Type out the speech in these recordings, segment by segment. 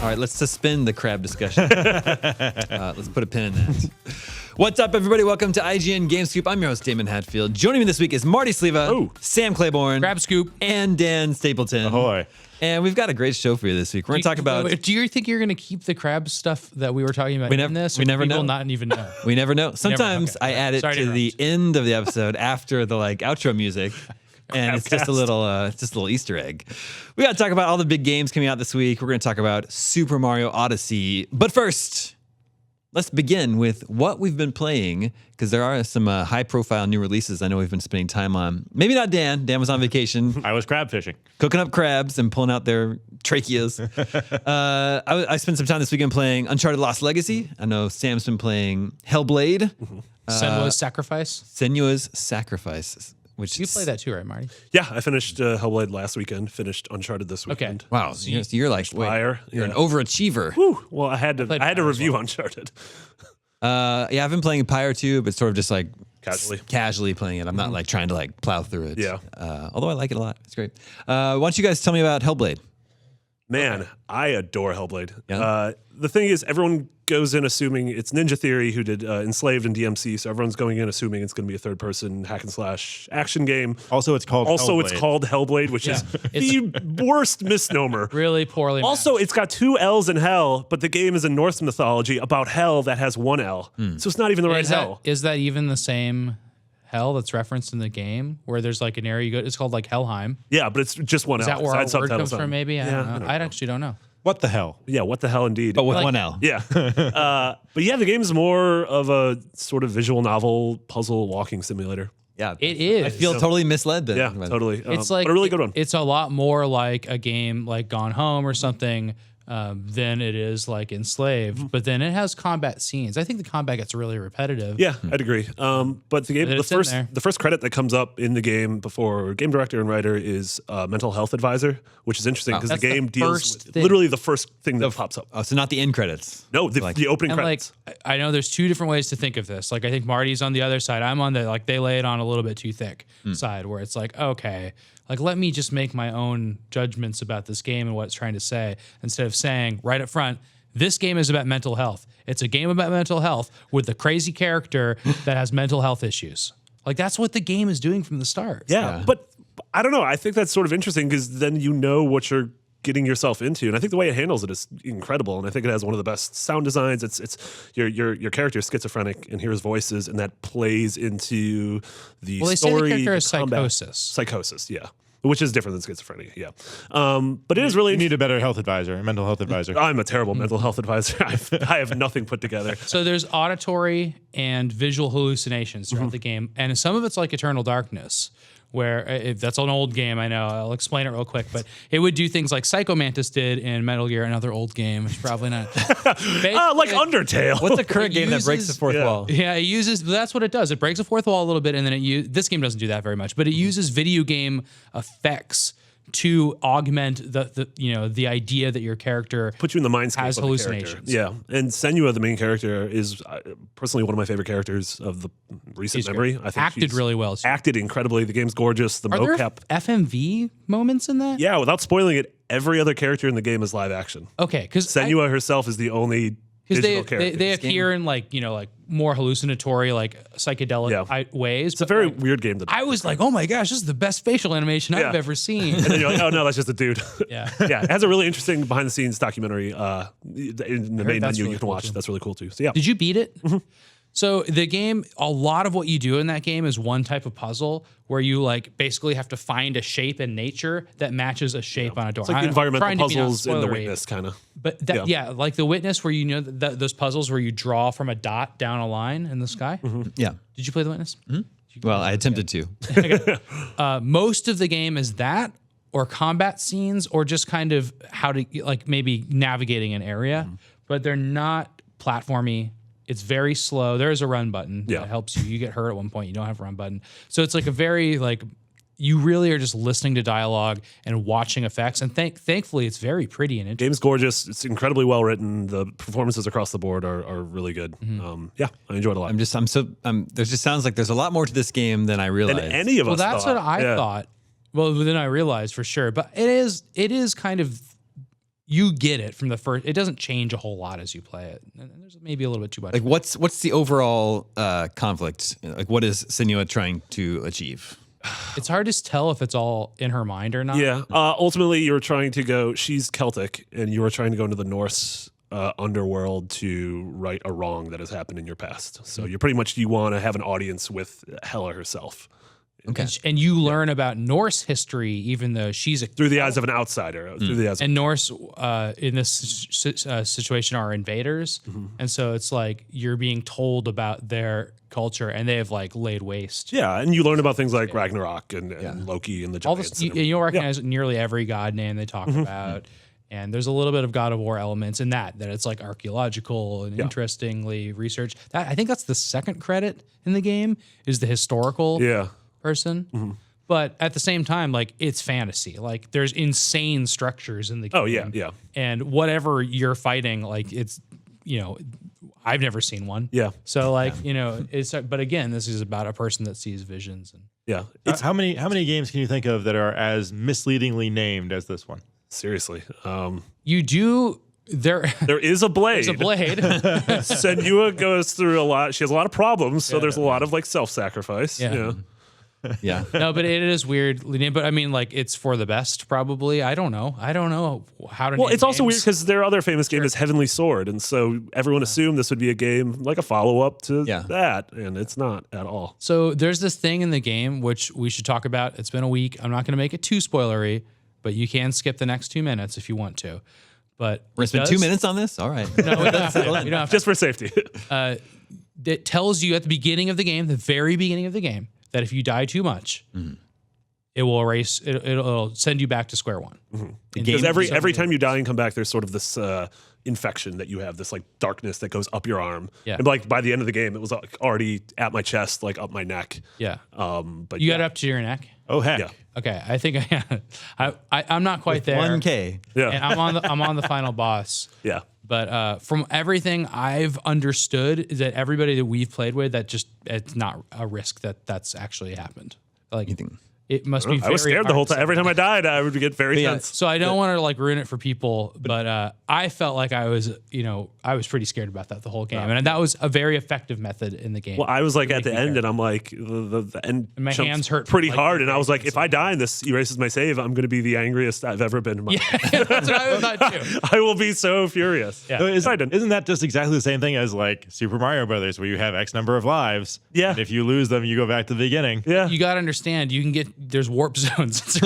All right, let's suspend the crab discussion. Let's put a pin in that. What's up, everybody? Welcome to IGN Game Scoop. I'm your host, Damon Hatfield. Joining me this week is Marty Sleva, Sam Claiborne, Crab Scoop, and Dan Stapleton. Ahoy. And we've got a great show for you this week. We're going to talk about... Do you think you're going to keep the crab stuff that we were talking about in this? We never know. People not even know. We never know. Sometimes I add it to the end of the episode after the outro music. And it's just a little Easter egg. We got to talk about all the big games coming out this week. We're going to talk about Super Mario Odyssey. But first, let's begin with what we've been playing, because there are some high-profile new releases I know we've been spending time on. Maybe not Dan. Dan was on vacation. I was crab fishing. Cooking up crabs and pulling out their tracheas. I spent some time this weekend playing Uncharted Lost Legacy. I know Sam's been playing Hellblade. Senua's Sacrifice. Senua's Sacrifice. Which you played that too, right, Marty? Yeah, I finished Hellblade last weekend. Finished Uncharted this weekend. Okay. Wow, so you're like Fire. You're an overachiever. Whew. Well, I had to review Uncharted. Yeah, I've been playing Pyre too, but sort of just like casually playing it. I'm not like trying to plow through it. Yeah. Although I like it a lot. It's great. Why don't you guys tell me about Hellblade? Man, I adore Hellblade. Yeah. The thing is, everyone goes in assuming it's Ninja Theory who did Enslaved and DMC, so everyone's going in assuming it's going to be a third-person hack-and-slash action game. Also, it's called Hellblade, which is the worst misnomer. Really poorly Also, matched. it's got 2 L's in hell, but the game is in Norse mythology about hell that has 1 L. So it's not even the right hell. Is that even the same hell that's referenced in the game, where there's like an area you go? It's called like Helheim. Yeah, but it's just 1 L. Is that where our word subtitles comes from? Maybe I don't know. I actually don't know. What the hell? Yeah, what the hell indeed. But with 1 L. Yeah. But yeah, the game's more of a sort of visual novel puzzle walking simulator. Yeah, It is. I feel totally misled then. Yeah, totally. It's but a really good one. It's a lot more like a game like Gone Home or something than it is like Enslaved. But then it has combat scenes. I think the combat gets really repetitive. Yeah, I'd agree. But the game, the first credit that comes up in the game before game director and writer is mental health advisor, which is interesting because the game deals with literally the first thing that pops up. Oh, so not the end credits. No, the opening credits. I know there's 2 different ways to think of this. Like I think Marty's on the other side. I'm on the they lay it on a little bit too thick side, where it's like, okay, let me just make my own judgments about this game and what it's trying to say, instead of saying right up front, this game is about mental health. It's a game about mental health with a crazy character that has mental health issues. That's what the game is doing from the start. Yeah, but I don't know. I think that's sort of interesting because then you know what you're getting yourself into, and I think the way it handles it is incredible. And I think it has one of the best sound designs. It's your character is schizophrenic and hears voices, and that plays into the story. Say the character is psychosis. Psychosis, yeah. Which is different than schizophrenia, yeah. But it is really... You need a better health advisor, a mental health advisor. I'm a terrible mental health advisor. I have nothing put together. So there's auditory and visual hallucinations throughout the game, and some of it's like Eternal Darkness, where that's an old game, I know. I'll explain it real quick, but it would do things like Psycho Mantis did in Metal Gear, another old game, which probably not. Like Undertale. What's a current game that breaks the fourth wall? Yeah, it uses, that's what it does. It breaks the fourth wall a little bit, and then this game doesn't do that very much, but it uses video game effects to augment the idea that your character put you in the mindscape has of hallucinations. The character. Yeah, and Senua, the main character, is personally one of my favorite characters of the recent memory. I think acted really well. Acted incredibly. The game's gorgeous. The mocap. There FMV moments in that? Yeah, without spoiling it, every other character in the game is live action. Okay, because Senua herself is the only digital character. They appear in more hallucinatory, psychedelic ways. It's a very weird game. I was like, oh my gosh, this is the best facial animation I've ever seen. And then you're like, oh no, that's just a dude. Yeah. Yeah. It has a really interesting behind the scenes documentary in the main menu you can watch. That's really cool too. So yeah. Did you beat it? So the game, a lot of what you do in that game is one type of puzzle where you basically have to find a shape in nature that matches a shape on a door. It's like the environmental puzzles in The Witness, kind of. But like The Witness, where those puzzles where you draw from a dot down a line in the sky. Yeah. Did you play The Witness? Well, I attempted to. Most of the game is that, or combat scenes, or just kind of how to maybe navigating an area, but they're not platformy. It's very slow. There is a run button that helps you. You get hurt at one point, you don't have a run button. So it's a very you really are just listening to dialogue and watching effects. And thankfully, it's very pretty and interesting. Game's gorgeous. It's incredibly well written. The performances across the board are really good. Yeah, I enjoyed it a lot. There just sounds like there's a lot more to this game than I realized. And any of us that's thought. what I thought. Well, then I realized for sure. But it is kind of, you get it from the first. It doesn't change a whole lot as you play it. And there's maybe a little bit too much. Like, what's the overall conflict? Like, what is Senua trying to achieve? It's hard to tell if it's all in her mind or not. Yeah. Ultimately, you're trying to go. She's Celtic, and you are trying to go into the Norse underworld to right a wrong that has happened in your past. So you're pretty much you want to have an audience with Hela herself. Okay. And you learn about Norse history, even though she's Through the eyes of an outsider. Through the eyes. And Norse in this situation are invaders, and so it's like you're being told about their culture, and they have like laid waste. Yeah, and you learn about things like Ragnarok and Loki and the All giants. this, you'll recognize nearly every god name they talk about, and there's a little bit of God of War elements in that it's like archaeological and interestingly researched. That I think that's the second credit in the game is the historical person. But at the same time, like it's fantasy. Like there's insane structures in the game. Oh yeah. And whatever you're fighting, like it's I've never seen one. Yeah. So like, it's but again, this is about a person that sees visions and Yeah. How many games can you think of that are as misleadingly named as this one? Seriously. you do there is a blade. there's a blade. Senua goes through a lot. She has a lot of problems, so there's a lot of like self-sacrifice. Yeah. Yeah. No, but it is weird. But I mean, like, it's for the best, probably. I don't know how to. Well, name it's also weird games. because their other famous game is Heavenly Sword, and so everyone assumed this would be a game like a follow-up to that, and it's not at all. So there's this thing in the game which we should talk about. It's been a week. I'm not going to make it too spoilery, but you can skip the next 2 minutes if you want to. But We're going to spend 2 minutes on this? All right. No, we don't have to. We don't have to. Just for safety. It tells you at the beginning of the game, the very beginning of the game, that if you die too much, it will erase. It'll send you back to square one. Because every time you die and come back, there's sort of this infection that you have, this like darkness that goes up your arm. Yeah. And like by the end of the game, it was like already at my chest, like up my neck. Yeah. But You got it up to your neck. Oh heck. Yeah. Okay, I think I'm not quite there. 1K. Yeah. And I'm on the final boss. Yeah. But from everything I've understood, is that everybody that we've played with, it's not a risk that's actually happened. Like it must be. I was very scared the whole hard time. Every time I died, I would get very tense. So I don't want to like ruin it for people, but I felt like I was pretty scared about that the whole game, and that was a very effective method in the game. Well, I was like at the end, and I'm like the end. And my jumps hands hurt pretty like, hard, and I was like, if I die and this erases my save, I'm going to be the angriest I've ever been in my life. That's what I thought too. I will be so furious. Yeah. So isn't that just exactly the same thing as like Super Mario Brothers, where you have X number of lives? Yeah. And if you lose them, you go back to the beginning. Yeah. You got to understand, there's warp zones.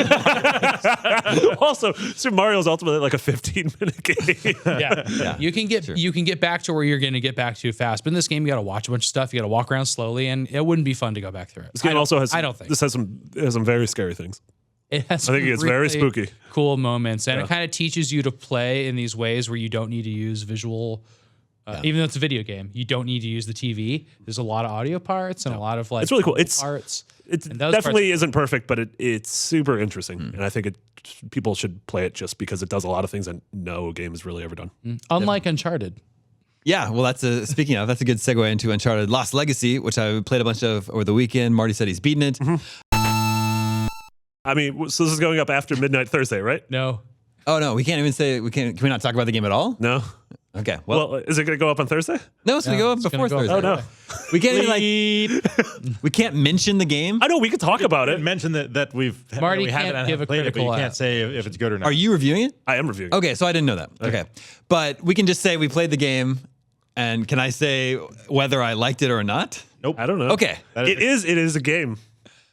Also, Super Mario's ultimately like a 15-minute game. Yeah. You can get back to where you're going to get back to fast. But in this game, you got to watch a bunch of stuff. You got to walk around slowly, and it wouldn't be fun to go back through it. This game also has. I don't think this has some very scary things. It has. I think it's very really spooky. Cool moments, and it kind of teaches you to play in these ways where you don't need to use visual. Even though it's a video game, you don't need to use the TV. There's a lot of audio parts and a lot of like. It's really cool. It's parts. It definitely isn't perfect, but it's super interesting, and I think people should play it just because it does a lot of things that no game has really ever done. Unlike Uncharted. Yeah, well, that's a good segue into Uncharted Lost Legacy, which I played a bunch of over the weekend. Marty said he's beaten it. I mean, so this is going up after midnight Thursday, right? No. Oh no, we can't even say Can we not talk about the game at all? No. Okay. Well, is it going to go up on Thursday? No, it's gonna go up before gonna go Thursday. up. Oh no, We can't even we can't mention the game. I know we could talk about it. Mention that we Marty haven't can't give a played it, but you critical can't say if it's good or not. Are you reviewing it? I am reviewing. Okay, so I didn't know that. Okay. But we can just say we played the game, and can I say whether I liked it or not? Nope. I don't know. Okay. It is a game.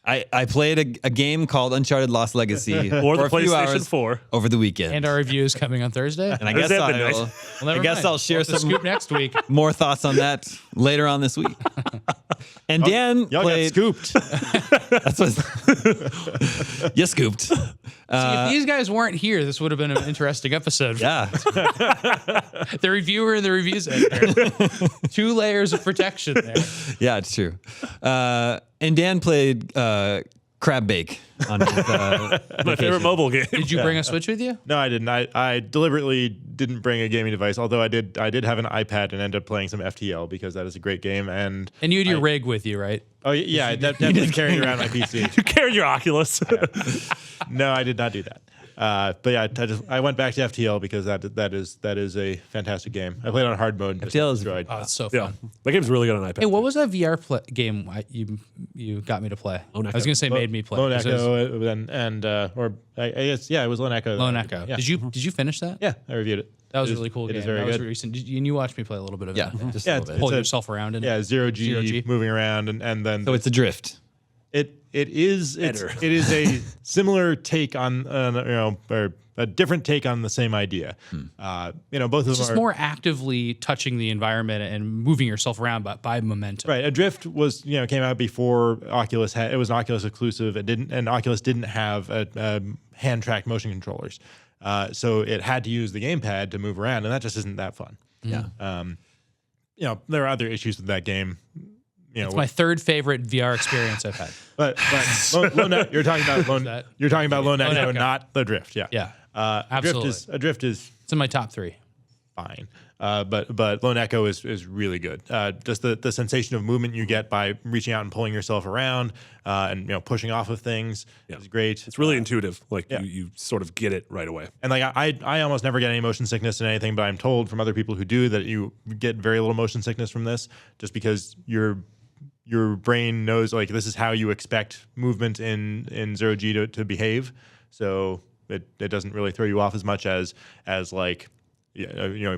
I played a game called Uncharted Lost Legacy Or the for a few PlayStation hours 4. over the weekend. And our review is coming on Thursday. And I guess Thursday at midnight. I'll share We'll have to some scoop next week. more thoughts on that later on this week. And Dan Y'all played. got scooped. That's what. You scooped. See, if these guys weren't here, this would have been an interesting episode. Yeah. The reviewer and the reviews editor. 2 layers of protection there. Yeah, it's true. And Dan played Crab Bake on his My favorite mobile game. Did you bring a Switch with you? No, I didn't. I deliberately didn't bring a gaming device, although I did have an iPad and ended up playing some FTL because that is a great game. And you had your rig with you, right? oh yeah, I definitely carried around my PC. You carried your Oculus. No, I did not do that. But yeah, I went back to FTL because that is a fantastic game. I played on hard mode. FTL is destroyed. Oh, it's so fun. That game's really good on iPad. Hey, what was that VR game you got me to play? Lone I Echo. was gonna say made me play. Lone 'cause it was Echo or I guess it was Lone Echo. Lone Echo. Yeah. Did you finish that? Yeah, I reviewed it. That was It a really cool It game. is very That was good. recent. And you watched me play a little bit of it. Yeah, just Yeah, a little bit. Pull It's a- yourself around in it. Yeah, zero G, Zero G. moving around and then So it's Adrift. it is a similar take on or a different take on the same idea. Both of them Just are more actively touching the environment and moving yourself around by momentum. right. Adrift was came out before Oculus had it was an Oculus exclusive. And Oculus didn't have hand tracked motion controllers, so it had to use the gamepad to move around, and that just isn't that fun. Yeah. There are other issues with that game. It's my third favorite VR experience I've had. But you're talking about Lone that? You're talking about Lone Echo, Echo. not Adrift. Yeah. Yeah, absolutely. Adrift is It's in my top 3. fine. But Lone Echo is really good. Just the sensation of movement you get by reaching out and pulling yourself around and pushing off of things is great. It's really intuitive. Like yeah. you sort of get it right away. And like I almost never get any motion sickness in anything, but I'm told from other people who do that you get very little motion sickness from this, just because your brain knows like this is how you expect movement in zero G to behave. So it doesn't really throw you off as much as like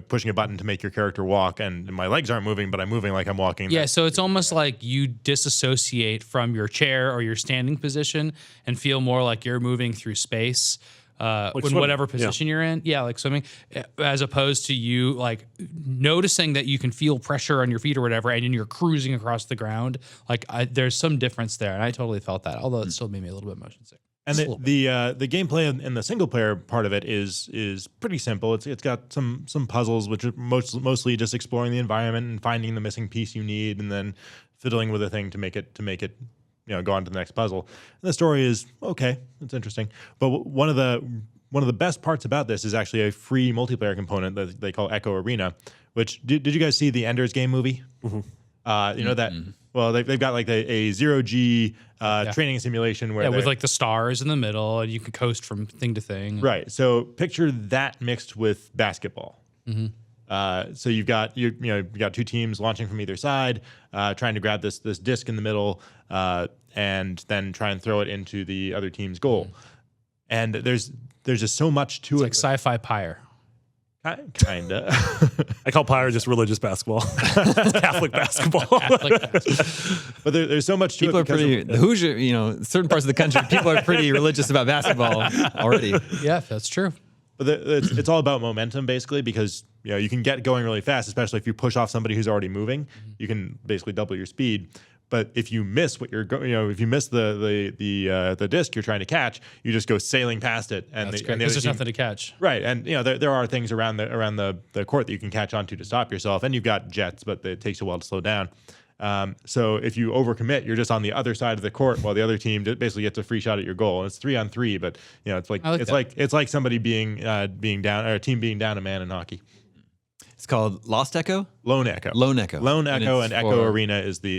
pushing a button to make your character walk, and my legs aren't moving, but I'm moving like I'm walking. Yeah, so it's almost like you disassociate from your chair or your standing position and feel more like you're moving through space in swimming. whatever position you're in. Yeah, like swimming, as opposed to you like noticing that you can feel pressure on your feet or whatever, and then you're cruising across the ground. Like there's some difference there, and I totally felt that, although it still made me a little bit motion sick. And the gameplay in the single player part of it is pretty simple. It's got some puzzles which are mostly just exploring the environment and finding the missing piece you need, and then fiddling with a thing to make it go on to the next puzzle. And the story is okay. It's interesting, but one of the best parts about this is actually a free multiplayer component that they call Echo Arena. Which did you guys see the Ender's Game movie? Mm-hmm. That. Well, they've got like a zero G training simulation where with like the stars in the middle, and you can coast from thing to thing. Right. So picture that mixed with basketball. Mm-hmm. So you've got you got two teams launching from either side, trying to grab this disc in the middle, and then try and throw it into the other team's goal. And there's just so much to it. It's like sci-fi pyre. Kinda. I call Pyre just religious basketball. It's Catholic basketball. But there's so much to People it. are pretty, the Hoosier, certain parts of the country, people are pretty religious about basketball already. Yeah, that's true. But it's all about momentum, basically, because you can get going really fast, especially if you push off somebody who's already moving. You can basically double your speed. But if you miss what you're if you miss the disc you're trying to catch, you just go sailing past it, and That's the great, other 'cause there's team- nothing to catch. Right, and there are things around the court that you can catch onto to stop yourself, and you've got jets, but it takes a while to slow down. So if you overcommit, you're just on the other side of the court while the other team basically gets a free shot at your goal. And it's 3-on-3, but it's like somebody being down, or a team being down a man in hockey. It's called Lost Echo? Lone Echo. Lone Echo. Lone Echo and it's Echo for- Arena is the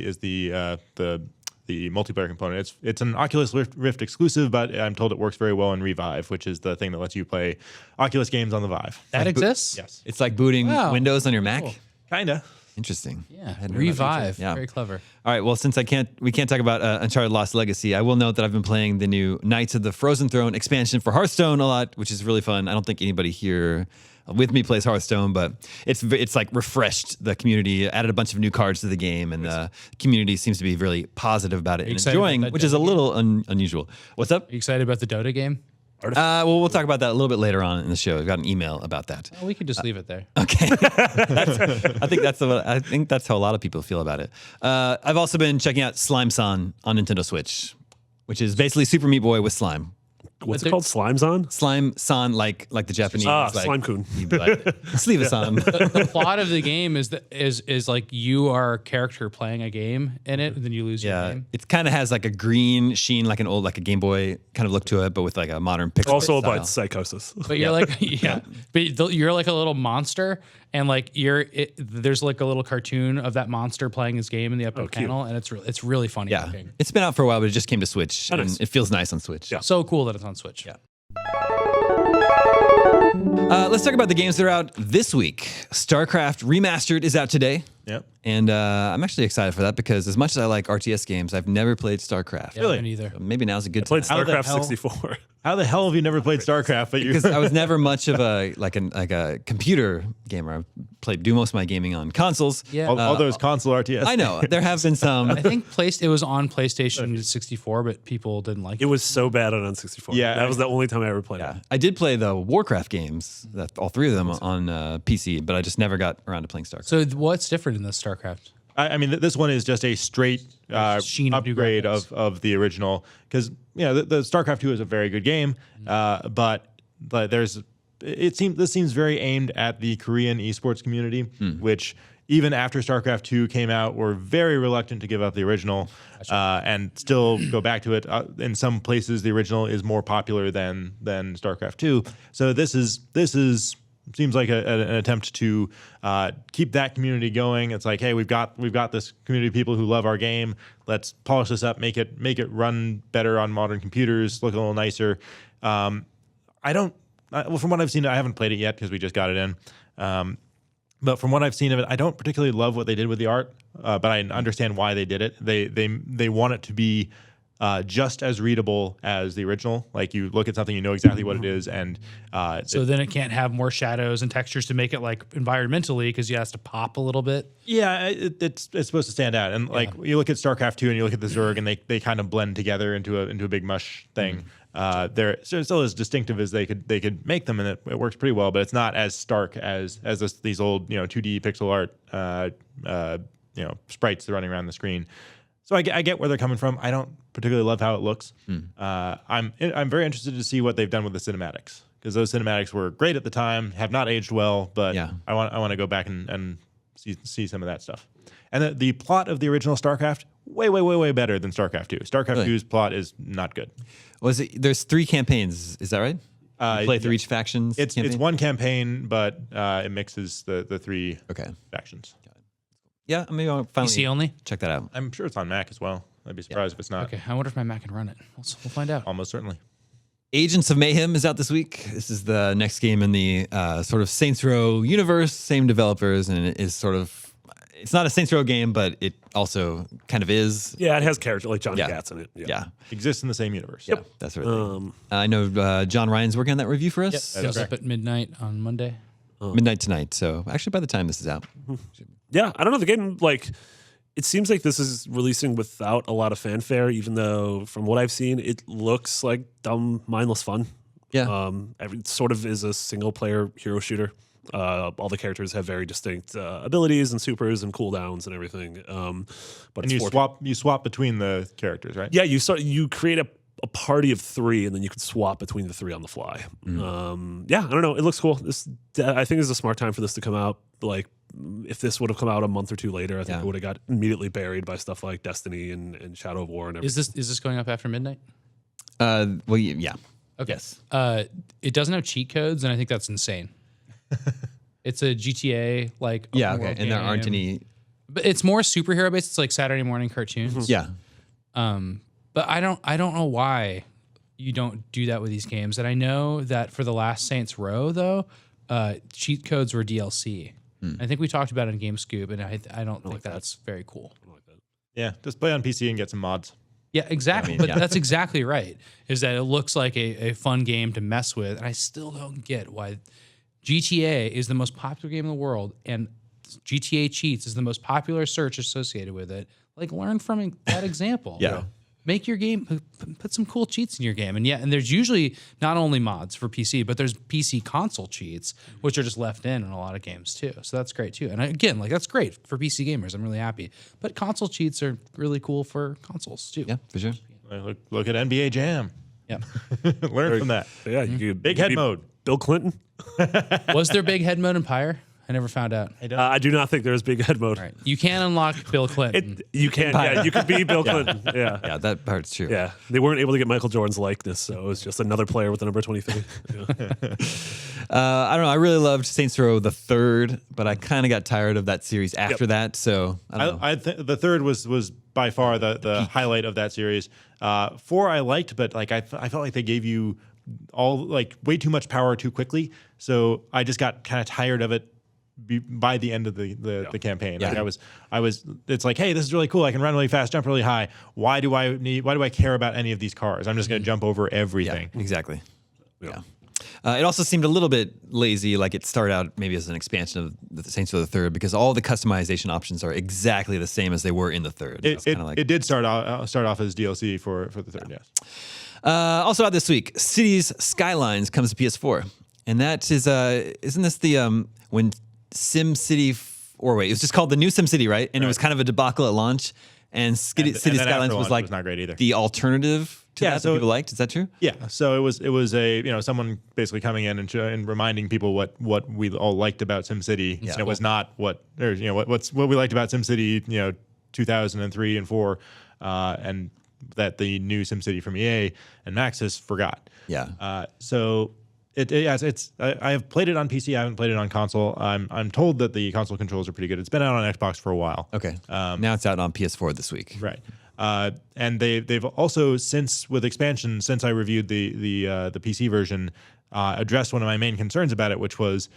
multiplayer component. It's an Oculus Rift exclusive, but I'm told it works very well in Revive, which is the thing that lets you play Oculus games on the Vive. That exists? Yes, It's like booting Wow. Windows on your Mac? Cool. kinda. Interesting. I Yeah, hadn't heard about that Revive. feature. Yeah. Very clever. All right. Well, since we can't talk about Uncharted Lost Legacy, I will note that I've been playing the new Knights of the Frozen Throne expansion for Hearthstone a lot, which is really fun. I don't think anybody here with me plays Hearthstone, but it's like refreshed the community, added a bunch of new cards to the game, and the community seems to be really positive about it and excited enjoying, about that which is a Dota little unusual. What's up? Are you excited about the Dota game? Well, we'll talk about that a little bit later on in the show. I've got an email about that. Oh, we could just leave it there. Okay, I think that's how a lot of people feel about it. I've also been checking out Slime Son on Nintendo Switch, which is basically Super Meat Boy with slime. What's it called? Slime's on? Slime Son, like the Japanese. Ah, like, Slime-kun. Sleeve a son. The plot of the game is like you are a character playing a game in it, and then you lose your Yeah, game. it kind of has like a green sheen, like a Game Boy kind of look to it, but with like a modern pixel. Also style. about psychosis. But you're like, but you're like a little monster, and like there's like a little cartoon of that monster playing his game in the upper cute. panel, and it's really funny. Yeah, looking. it's been out for a while, but it just came to Switch, and nice. it feels nice on Switch. Yeah. So cool that it's on Switch. Yeah. Let's talk about the games that are out this week. Starcraft Remastered is out today. Yep. And I'm actually excited for that because as much as I like RTS games, I've never played Starcraft. Really? Neither. So maybe now's a good Played time. StarCraft 64. How the hell have you never played StarCraft? But Because I was never much of a computer gamer. I do most of my gaming on consoles. Yeah. all those console RTS. I know there have been some. I think it was on PlayStation 64, but people didn't like It was so bad on N64. Yeah. That was the only time I ever played it. I did play the Warcraft games, all three of them on PC, but I just never got around to playing StarCraft. So what's different in this StarCraft? I mean, this one is just a straight Sheen of new upgrade graphics. of the original. Because the StarCraft 2 is a very good game, but this seems very aimed at the Korean esports community, which even after StarCraft 2 came out, were very reluctant to give up the original and still go back to it. In some places, the original is more popular than StarCraft 2. So this seems like an attempt to keep that community going. It's like, hey, we've got this community of people who love our game. Let's polish this up, make it run better on modern computers, look a little nicer. From what I've seen, I haven't played it yet because we just got it in. But from what I've seen of it, I don't particularly love what they did with the art. But I understand why they did it. They want it to be just as readable as the original. Like you look at something, you know exactly what it is, and Then it can't have more shadows and textures to make it like environmentally because you have to pop a little bit. Yeah, it's supposed to stand out. And like you look at StarCraft 2 and you look at the Zerg, and they kind of blend together into a big mush thing. They're still as distinctive as they could make them, and it works pretty well. But it's not as stark as these old 2D pixel art sprites running around the screen. So I get where they're coming from. I don't particularly love how it looks. I'm very interested to see what they've done with the cinematics, because those cinematics were great at the time, have not aged well, but I want to go back and see some of that stuff. And the plot of the original StarCraft, way better than StarCraft 2. StarCraft 2's plot is not good. There's 3 campaigns, is that right? You play through each faction's It's one campaign, but it mixes the 3 factions. Yeah, maybe I'll finally PC only? check that out. I'm sure it's on Mac as well. I'd be surprised if it's not. Okay, I wonder if my Mac can run it. We'll find out. Almost certainly. Agents of Mayhem is out this week. This is the next game in the sort of Saints Row universe, same developers, and it is sort of, it's not a Saints Row game, but it also kind of is. Yeah, it has characters like Johnny Gat's in it. Yeah. Exists in the same universe. Yep. That's sort of thing. I know John Ryan's working on that review for us. Yep. Goes up at midnight on Monday. Midnight tonight. So actually by the time this is out. Yeah, I don't know. The game, it seems like this is releasing without a lot of fanfare, even though from what I've seen, it looks like dumb, mindless fun. Yeah. It sort of is a single-player hero shooter. All the characters have very distinct abilities and supers and cooldowns and everything. But And you swap between the characters, right? Yeah, you create a party of 3, and then you can swap between the 3 on the fly. I don't know. It looks cool. I think this is a smart time for this to come out. Like, if this would have come out a month or 2 later, I think it would have got immediately buried by stuff like Destiny and Shadow of War and everything. Is this going up after midnight? Well, yeah. Okay. Yes. It doesn't have cheat codes, and I think that's insane. It's a GTA Yeah, okay. And there aren't any. But it's more superhero based. It's like Saturday morning cartoons. Yeah. But I don't know why you don't do that with these games. And I know that for the last Saints Row though, cheat codes were DLC. I think we talked about it in Game Scoop, and I don't think that's very cool. Yeah, just play on PC and get some mods. Yeah, exactly. But that's exactly right. Is that it looks like a fun game to mess with, and I still don't get why GTA is the most popular game in the world, and GTA cheats is the most popular search associated with it. Like, learn from that example. Yeah. Make your game, put some cool cheats in your game. And there's usually not only mods for PC, but there's PC console cheats, which are just left in a lot of games too. So that's great too. And again, that's great for PC gamers. I'm really happy. But console cheats are really cool for consoles too. Yeah, for sure. Look at NBA Jam. Yeah. Learn from that. Yeah, you could Big head mode. Bill Clinton. Was there big head mode in Pyre? I never found out. I do not think there's big head mode. Right. You can unlock Bill Clinton. You can, yeah, you could be Bill Clinton. Yeah. Yeah, that part's true. Yeah, they weren't able to get Michael Jordan's likeness, so it was just another player with the number 23. Yeah. I don't know. I really loved Saints Row the third, but I kind of got tired of that series after that. So I don't know. The third was by far the highlight of that series. 4 I liked, but like I felt like they gave you all like way too much power too quickly. So I just got kind of tired of it by the end of the campaign. Yeah. Like I was it's like, hey, this is really cool. I can run really fast, jump really high. Why do I care about any of these cars? I'm just going to jump over everything. Yeah, exactly. Yeah. It also seemed a little bit lazy, like it started out maybe as an expansion of the Saints Row the Third, because all the customization options are exactly the same as they were in the third. It did start off as DLC for the third, yes. Also out this week, Cities Skylines comes to PS4, and that is isn't this the when SimCity it was just called the new SimCity, right? And it was kind of a debacle at launch, and Cities Skylines was like not great either. The alternative to that people liked. Is that true? Yeah. So it was a someone basically coming in and reminding people what we all liked about SimCity. Yeah. It was not what we liked about SimCity 2003 and 4, and that the new SimCity from EA and Maxis forgot. Yeah. So I have played it on PC. I haven't played it on console. I'm told that the console controls are pretty good. It's been out on Xbox for a while. Okay. Now it's out on PS4 this week. Right. And they've also since I reviewed the PC version, addressed one of my main concerns about it, which was,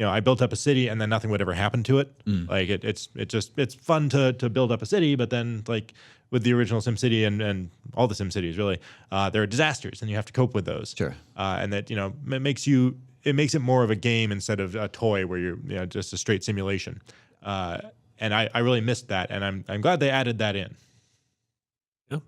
I built up a city and then nothing would ever happen to it. Like it's fun to build up a city, but then like with the original SimCity and all the SimCities really, there are disasters and you have to cope with those. Sure. And that it makes it more of a game instead of a toy where you're just a straight simulation. And I really missed that, and I'm glad they added that in. Yeah.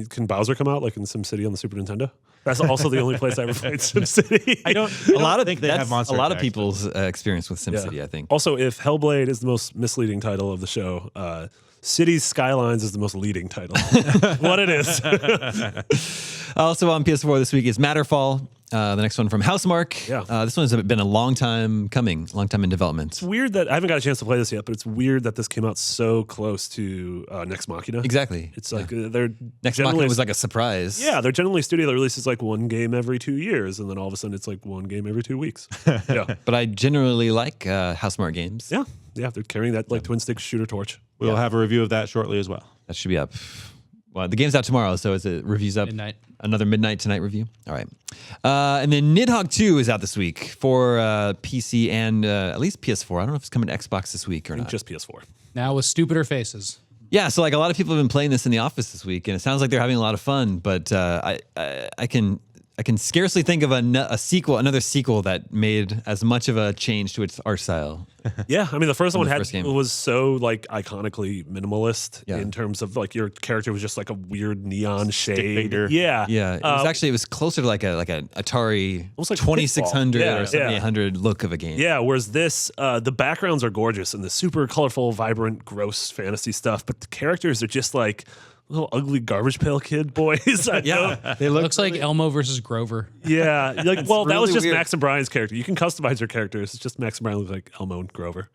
Can Bowser come out like in SimCity on the Super Nintendo? That's also the only place I ever played SimCity. I don't think they have monster a lot of attacks, people's experience with SimCity, Yeah. I think. Also, if Hellblade is the most misleading title of the show, Cities Skylines is the most leading title. What it is. Also on PS4 this week is Matterfall, the next one from Housemarque. Yeah. This one's been a long time coming, long time in development. It's weird that I haven't got a chance to play this yet, but it's weird that this came out so close to Nex Machina. Exactly. It's like they're Nex Machina was like a surprise. Yeah, they're generally a studio that releases like one game every 2 years, and then all of a sudden it's like one game every 2 weeks. Yeah. But I generally like Housemarque games. Yeah, they're carrying that like twin stick shooter torch. We'll have a review of that shortly as well. That should be up. Well, the game's out tomorrow, so review's up. Midnight. Another midnight tonight review. All right. And then Nidhogg 2 is out this week for PC and at least PS4. I don't know if it's coming to Xbox this week or not. Just PS4. Now with stupider faces. Yeah, so like a lot of people have been playing this in the office this week, and it sounds like they're having a lot of fun. But I can scarcely think of another sequel that made as much of a change to its art style. Yeah, I mean the first one game. was so like iconically minimalist Yeah. in terms of like your character was just like a weird neon shade. figure. Yeah, Yeah, it was closer to like an Atari Almost like 2600 Pitfall. or 7800 look of a game. Yeah, whereas this, the backgrounds are gorgeous and the super colorful, vibrant, gross fantasy stuff, but the characters are just like little ugly garbage pail kid boys. Yeah, They looks like Elmo versus Grover. Yeah, like well, that really was just weird. Max and Brian's character. You can customize your characters. It's just Max and Brian look like Elmo and Grover.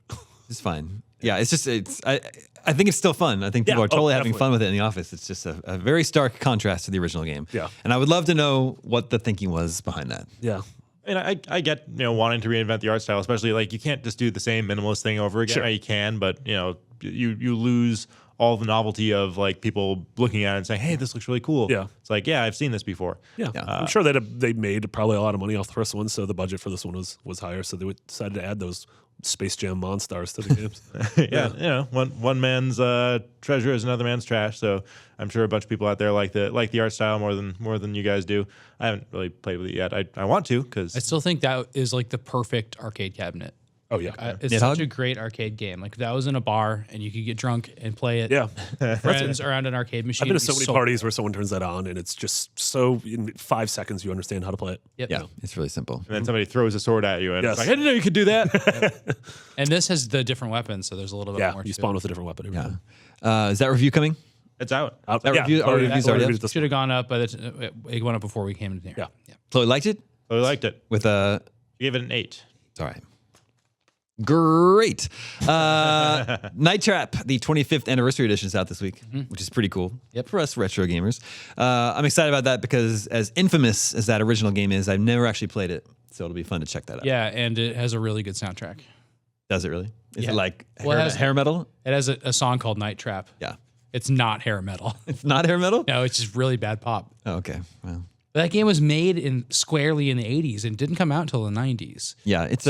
It's fine. Yeah, I think it's still fun. I think people Yeah, are totally having definitely. fun with it in the office. It's just a very stark contrast to the original game. Yeah. And I would love to know what the thinking was behind that. Yeah. And I get wanting to reinvent the art style, especially like you can't just do the same minimalist thing over again. Sure. You can, but you lose all the novelty of like people looking at it and saying, "Hey, this looks really cool." Yeah. It's like, yeah, I've seen this before. Yeah, I'm sure that they made probably a lot of money off the first one, so the budget for this one was higher. So they decided to add those Space Jam Monstars to the games. Yeah, one man's treasure is another man's trash. So I'm sure a bunch of people out there like the art style more than you guys do. I haven't really played with it yet. I want to because I still think that is like the perfect arcade cabinet. Oh yeah, It's Nidhogg? such a great arcade game. Like if that was in a bar and you could get drunk and play it. yeah. Friends around an arcade machine. I've been to it'd be so many parties where someone turns that on, and it's just so in 5 seconds you understand how to play it. Yep. Yeah, it's really simple. and then somebody throws a sword at you and Yes. it's like, I didn't know you could do that. And this has the different weapons, so there's a little bit Yeah, more. you to spawn it. with a different weapon. Every time. Is that review coming? It's out. That review- our reviews already up? Should have gone up, but it went up before we came in here. Yeah. Chloe liked it? I liked it. With I gave it an 8. All right. Great. Night Trap, the 25th anniversary edition is out this week, which is pretty cool for us retro gamers. I'm excited about that because as infamous as that original game is, I've never actually played it. So it'll be fun to check that out. Yeah, and it has a really good soundtrack. Does it really? Is it like hair metal? It has a song called Night Trap. Yeah. It's not hair metal. It's not hair metal? No, it's just really bad pop. Oh, okay. Well. But that game was made squarely in the 80s and didn't come out until the 90s. Yeah, it's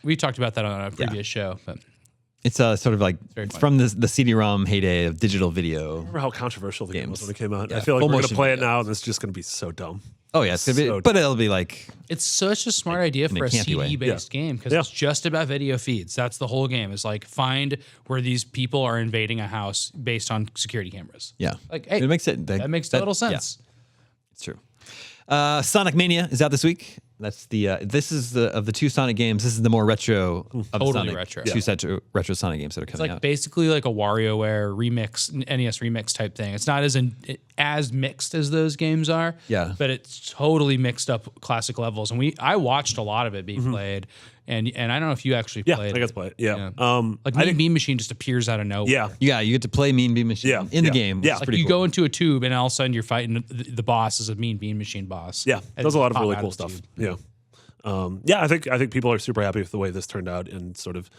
we talked about that on a previous show. But it's sort of like from the CD-ROM heyday of digital video. I remember how controversial the game was when it came out. Yeah. I feel like we're going to play it now, and it's just going to be so dumb. Oh yeah, it's gonna be, but it'll be like it's such a smart idea for a CD-based game because it's just about video feeds. That's the whole game. Is like find where these people are invading a house based on security cameras. Yeah, like hey, it makes it that makes total sense. Yeah. It's true. Sonic Mania is out this week. That's this is of the two Sonic games. This is the more retro of totally Sonic. retro. Two retro Sonic games that are coming out. Basically like a WarioWare remix, NES remix type thing. It's not as mixed as those games are. Yeah, but it's totally mixed up classic levels. And I watched a lot of it being played. And I don't know if you actually played. I got to play it. Yeah. Like Mean Bean Machine just appears out of nowhere. Yeah. You get to play Mean Bean Machine in the game. Yeah. Like you go into a tube and all of a sudden you're fighting the boss is a Mean Bean Machine boss. Yeah. Does a lot of really cool stuff. Yeah. I think people are super happy with the way this turned out and sort of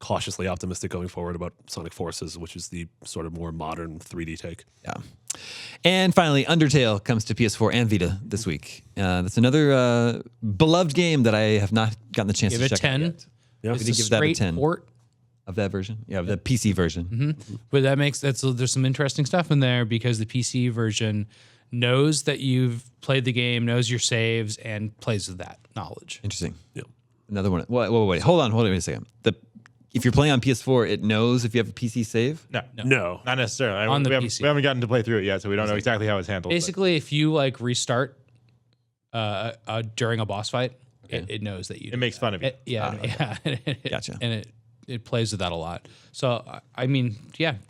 cautiously optimistic going forward about Sonic Forces, which is the sort of more modern 3D take. Yeah. And finally, Undertale comes to PS4 and Vita this week. That's another beloved game that I have not gotten the chance to check out yet. Yeah. It's a straight port of that version. Yeah, the PC version. But there's some interesting stuff in there because the PC version knows that you've played the game, knows your saves, and plays with that knowledge. Interesting. Yeah. Another one. Wait. Hold on a second. If you're playing on PS4, it knows if you have a PC save? No, not necessarily. On the we PC. haven't gotten to play through it yet, so we don't know exactly how it's handled. Basically, if you like restart during a boss fight, it knows that you. It makes fun of you. Gotcha. And it plays with that a lot. So I mean,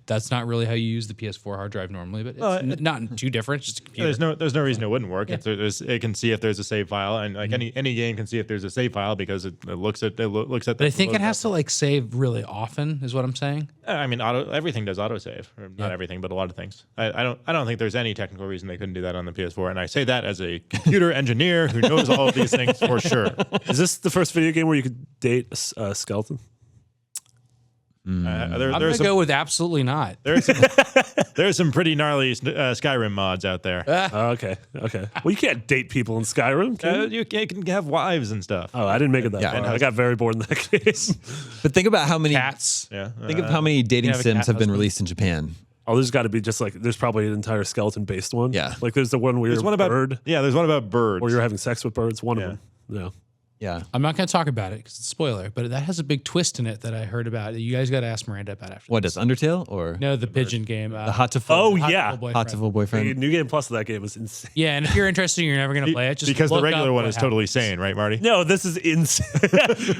that's not really how you use the PS4 hard drive normally, but it's not too different. It's just a computer. There's no reason it wouldn't work. It can see if there's a save file, and like any game can see if there's a save file because it looks at. But I think it has to like save really often, is what I'm saying. I mean, everything does autosave. Not everything, but a lot of things. I don't think there's any technical reason they couldn't do that on the PS4, and I say that as a computer engineer who knows all of these things for sure. Is this the first video game where you could date a skeleton? I'm going to go with absolutely not. There's some pretty gnarly Skyrim mods out there. Okay. Well, you can't date people in Skyrim, can you? You can have wives and stuff. Oh, I didn't make it that far. I got very bored in that case. But think about how many cats. Yeah. Think of how many dating sims have been released in Japan. Oh, there's got to be just like there's probably an entire skeleton-based one. Yeah. Like there's the one where you're a bird. Yeah, there's one about birds. Or you're having sex with birds. One of them. Yeah. Yeah. I'm not going to talk about it because it's a spoiler, but that has a big twist in it that I heard about. You guys got to ask Miranda about after. What does Undertale or no the pigeon game? The Hatoful. Oh yeah, Hatoful boyfriend. The New Game Plus of that game was insane. Yeah, and if you're interested, you're never going to play it. Just because the regular one is happens. totally sane, right, Marty? No, this is insane.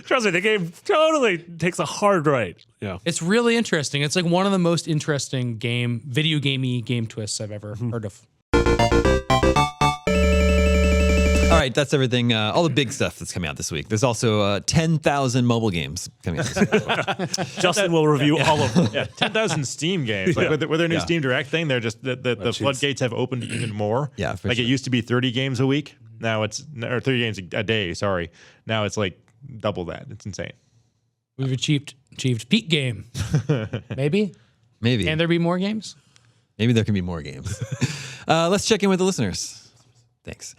Trust me, the game totally takes a hard right. Yeah, it's really interesting. It's like one of the most interesting video gamey game twists I've ever heard of. All right, that's everything. All the big stuff that's coming out this week. There's also 10,000 mobile games coming out this week. Justin will review all of them. Yeah, 10,000 Steam games. Like with their new Steam Direct thing, they're just the floodgates have opened even more. Yeah, for like sure. it used to be 30 games a week. Now it's 30 games a day. Sorry, now it's like double that. It's insane. We've achieved peak game. Maybe. Can there be more games? Maybe there can be more games. Let's check in with the listeners. Thanks.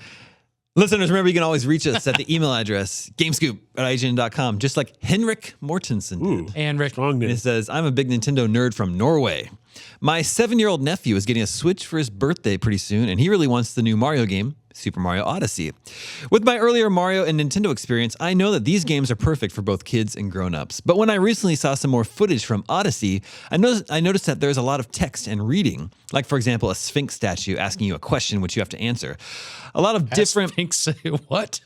Listeners, remember you can always reach us at the email address, gamescoop@ign.com, just like Henrik Mortensen did. And Rick. Strong name. It says, I'm a big Nintendo nerd from Norway. My 7-year-old nephew is getting a Switch for his birthday pretty soon, and he really wants the new Mario game, Super Mario Odyssey. With my earlier Mario and Nintendo experience, I know that these games are perfect for both kids and grown-ups. But when I recently saw some more footage from Odyssey, I noticed that there's a lot of text and reading. Like, for example, a Sphinx statue asking you a question which you have to answer. A lot of different... Sphinx, what?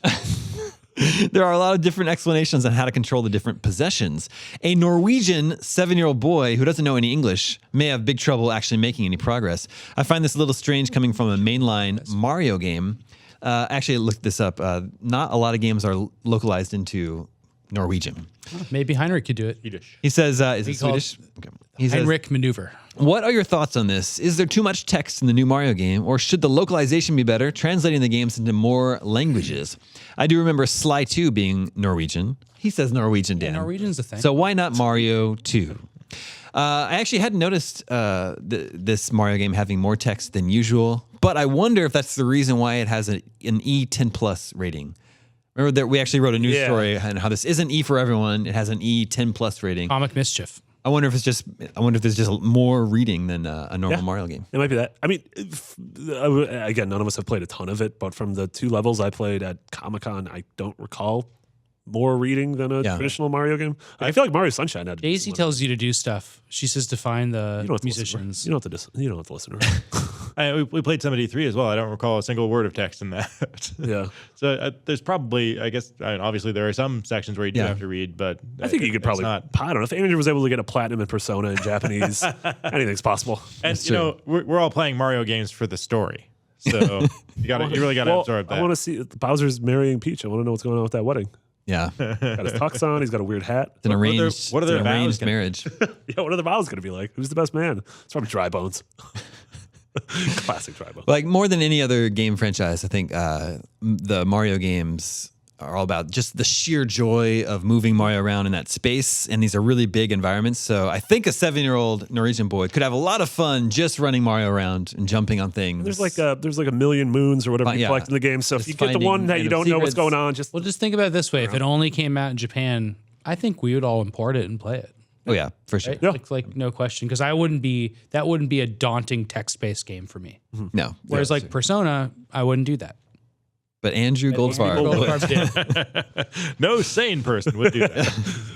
There are a lot of different explanations on how to control the different possessions. A Norwegian 7-year-old boy who doesn't know any English may have big trouble actually making any progress. I find this a little strange coming from a mainline Mario game. Actually, I looked this up. Not a lot of games are localized into Norwegian. Maybe Heinrich could do it. Swedish. He says, is it call it Swedish? Okay. He says, Heinrich maneuver. what are your thoughts on this? Is there too much text in the new Mario game, or should the localization be better, translating the games into more languages? I do remember Sly 2 being Norwegian. He says Norwegian, Dan. Norwegian's a thing. So why not Mario 2? I actually hadn't noticed this Mario game having more text than usual, but I wonder if that's the reason why it has an E10 plus rating. Remember that we actually wrote a news story on how this isn't E for everyone. It has an E10 plus rating. Comic mischief. I wonder if there's just more reading than a normal Mario game. It might be that. I mean, again, none of us have played a ton of it, but from the 2 levels I played at Comic-Con, I don't recall more reading than a traditional Mario game. I feel like Mario Sunshine had. Daisy tells you to do stuff. She says to find the musicians. You don't have to listen to her. We played some at E3 as well. I don't recall a single word of text in that. Yeah. So there's probably, I guess, obviously there are some sections where you do have to read, but I think you could probably. I don't know if Andrew was able to get a platinum in Persona in Japanese. Anything's possible. And we're all playing Mario games for the story, so you really got to absorb that. I want to see Bowser's marrying Peach. I want to know what's going on with that wedding. Yeah. Got his tux on. He's got a weird hat. It's an arranged, what are their arranged vows marriage. Yeah, what are the vows going to be like? Who's the best man? It's probably Dry Bones. Classic Dry Bones. Like more than any other game franchise, I think the Mario games are all about just the sheer joy of moving Mario around in that space, and these are really big environments. So I think a 7-year-old Norwegian boy could have a lot of fun just running Mario around and jumping on things. There's like a million moons or whatever you collect in the game. So if you get the one that you don't know what's going on, just think about it this way: if it only came out in Japan, I think we would all import it and play it. Oh yeah, for sure. Right? Yeah. Like no question, because that wouldn't be a daunting text-based game for me. Mm-hmm. No. Whereas Persona, I wouldn't do that. But Andrew Goldfarb did. No sane person would do that.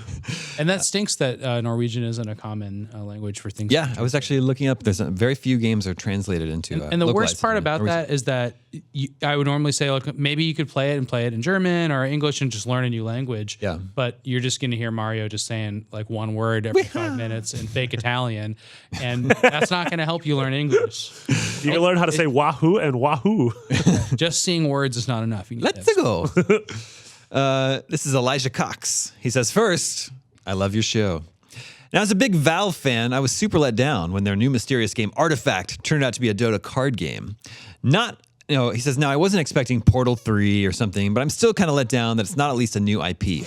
And that stinks that Norwegian isn't a common language for things. Yeah, I was actually looking up. There's very few games are translated into. And the worst part about that is that I would normally say, look, maybe you could play it in German or English and just learn a new language. Yeah. But you're just going to hear Mario just saying like one word every 5 minutes in fake Italian, and that's not going to help you learn English. You can learn how to say wahoo and wahoo. Just seeing words is not enough. You need Let's go. This is Elijah Cox. He says, first, I love your show. Now, as a big Valve fan, I was super let down when their new mysterious game, Artifact, turned out to be a Dota card game. He says, now I wasn't expecting Portal 3 or something, but I'm still kind of let down that it's not at least a new IP.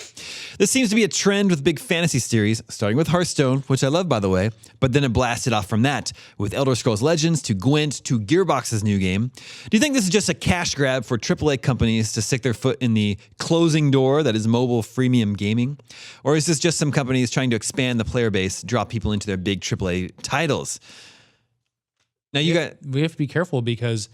This seems to be a trend with big fantasy series, starting with Hearthstone, which I love, by the way, but then it blasted off from that, with Elder Scrolls Legends to Gwent to Gearbox's new game. Do you think this is just a cash grab for AAA companies to stick their foot in the closing door that is mobile freemium gaming? Or is this just some companies trying to expand the player base, draw people into their big AAA titles? Now we have to be careful because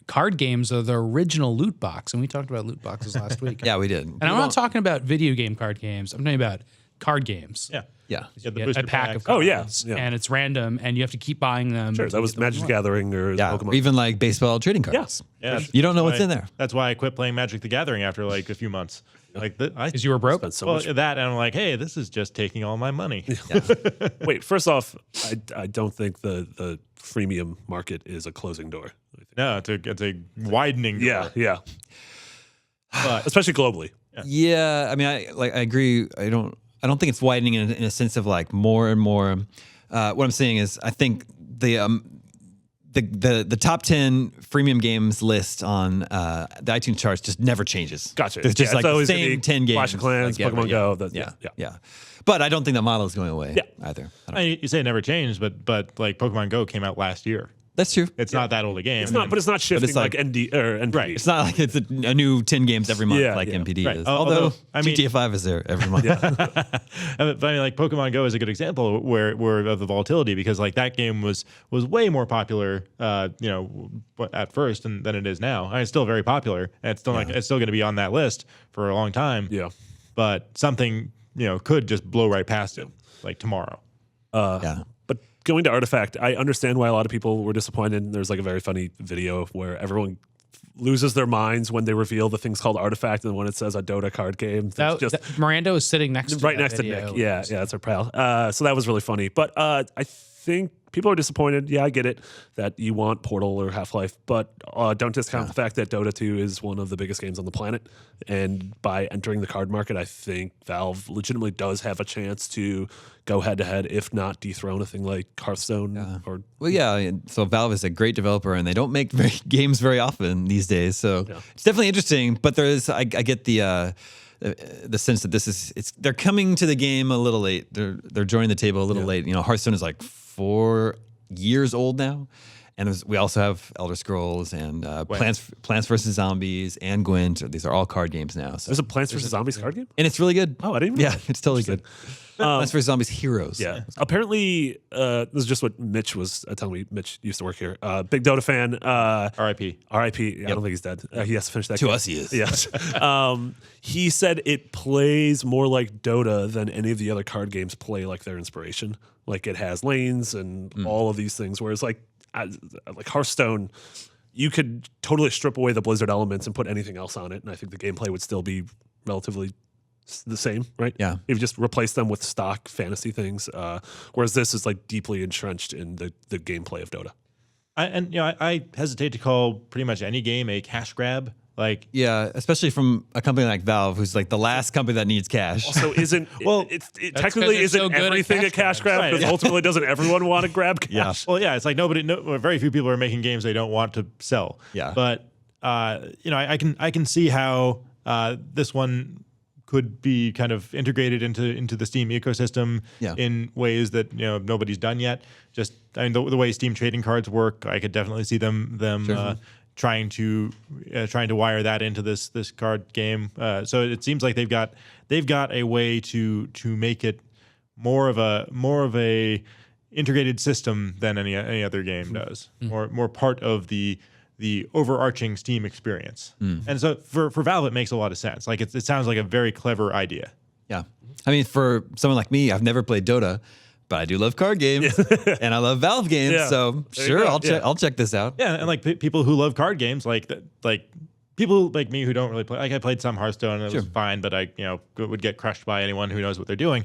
card games are the original loot box, and we talked about loot boxes last week. Yeah, we did. And I'm not talking about video game card games. I'm talking about card games. Yeah. You get a pack of cards, and it's random, and you have to keep buying them. Sure, that was Magic the Gathering or Pokemon. Or even like baseball trading cards. Yeah. You don't know what's in there. That's why I quit playing Magic the Gathering after like a few months. Because you were broke? That, and I'm like, hey, this is just taking all my money. Wait, first off, I don't think the freemium market is a closing door. No, it's a widening door. Yeah. But especially globally. Yeah, I mean, I agree. I don't think it's widening in a sense of like more and more. What I'm saying is, I think the top 10 freemium games list on the iTunes charts just never changes. Gotcha. There's just like the same 10 games. Clash of Clans, Pokemon Go. Yeah. But I don't think that model is going away either. You say it never changed, but like Pokemon Go came out last year. That's true. It's not that old a game. It's not, but it's not shifting like ND or NPD. Right. It's not like it's a new 10 games every month like MPD is. Although GTA 5 is there every month. But I mean, like Pokemon Go is a good example where of the volatility, because like that game was way more popular, at first than it is now. I mean, it's still very popular, and it's still it's still going to be on that list for a long time. Yeah. But something could just blow right past it, like tomorrow. But going to Artifact, I understand why a lot of people were disappointed. There's like a very funny video where everyone loses their minds when they reveal the thing's called Artifact, and when it says a Dota card game. Miranda was sitting next to Nick. Yeah, that's her pal. So that was really funny. But I think people are disappointed. Yeah, I get it that you want Portal or Half-Life, but don't discount the fact that Dota 2 is one of the biggest games on the planet. And by entering the card market, I think Valve legitimately does have a chance to go head-to-head, if not dethrone a thing like Hearthstone. So Valve is a great developer, and they don't make games very often these days. So it's definitely interesting. But I get the sense that they're coming to the game a little late. They're joining the table a little late. You know, Hearthstone is like 4 years old now, and we also have Elder Scrolls and Plants vs Zombies and Gwent. These are all card games now. So there's a Plants vs Zombies card game, and it's really good. Oh, I didn't even know. Yeah, it's totally good. Plants vs Zombies Heroes. Yeah. Apparently, this is just what Mitch was telling me. Mitch used to work here. Big Dota fan. R.I.P. R.I.P. I don't think he's dead. He has to finish that To game. us, he is. Yes. He said it plays more like Dota than any of the other card games play like their inspiration. Like it has lanes and all of these things. Whereas like Hearthstone, you could totally strip away the Blizzard elements and put anything else on it, and I think the gameplay would still be relatively the same, right? Yeah. You've just replaced them with stock fantasy things, whereas this is like deeply entrenched in the gameplay of Dota. I hesitate to call pretty much any game a cash grab. Like, yeah, especially from a company like Valve, who's like the last company that needs cash. Also, isn't it technically isn't everything a cash grab? Because ultimately, doesn't everyone want to grab cash? Yeah. Well, yeah, it's like very few people are making games they don't want to sell. Yeah. But I can see how this one could be kind of integrated into the Steam ecosystem in ways that nobody's done yet. Just the way Steam trading cards work, I could definitely see them Sure. trying to wire that into this card game. So it seems like they've got a way to make it more of a integrated system than any other game does. More part of the overarching Steam experience. And so for Valve, it makes a lot of sense. Like it sounds like a very clever idea. Yeah. I mean, for someone like me, I've never played Dota, but I do love card games and I love Valve games. Yeah. So sure, I'll check this out. Yeah, and like people who love card games, like people like me who don't really play. Like I played some Hearthstone and it was fine, but I would get crushed by anyone who knows what they're doing.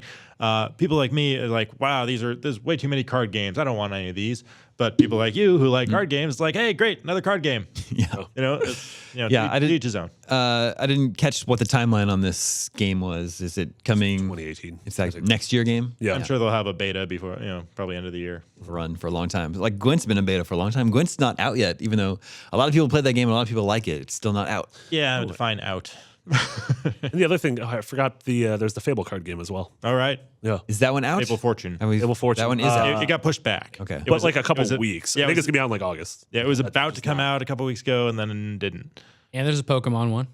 People like me are like, wow, there's way too many card games. I don't want any of these. But people like you who like card games, like, hey, great, another card game. I didn't each his own. I didn't catch what the timeline on this game was. Is it coming 2018? It's like next year game. Yeah, I'm sure they'll have a beta before probably end of the year. Run for a long time. Like Gwent's been in beta for a long time. Gwent's not out yet, even though a lot of people played that game and a lot of people like it. It's still not out. Yeah, define out. And the other thing, I forgot there's the Fable card game as well. All right. Yeah. Is that one out? Fable Fortune. Fable Fortune. That one is out. It got pushed back. Okay. It was like a couple of weeks. Yeah, I think it's going to be out in like August. Yeah, it was about to come out a couple weeks ago and then didn't. And there's a Pokemon one.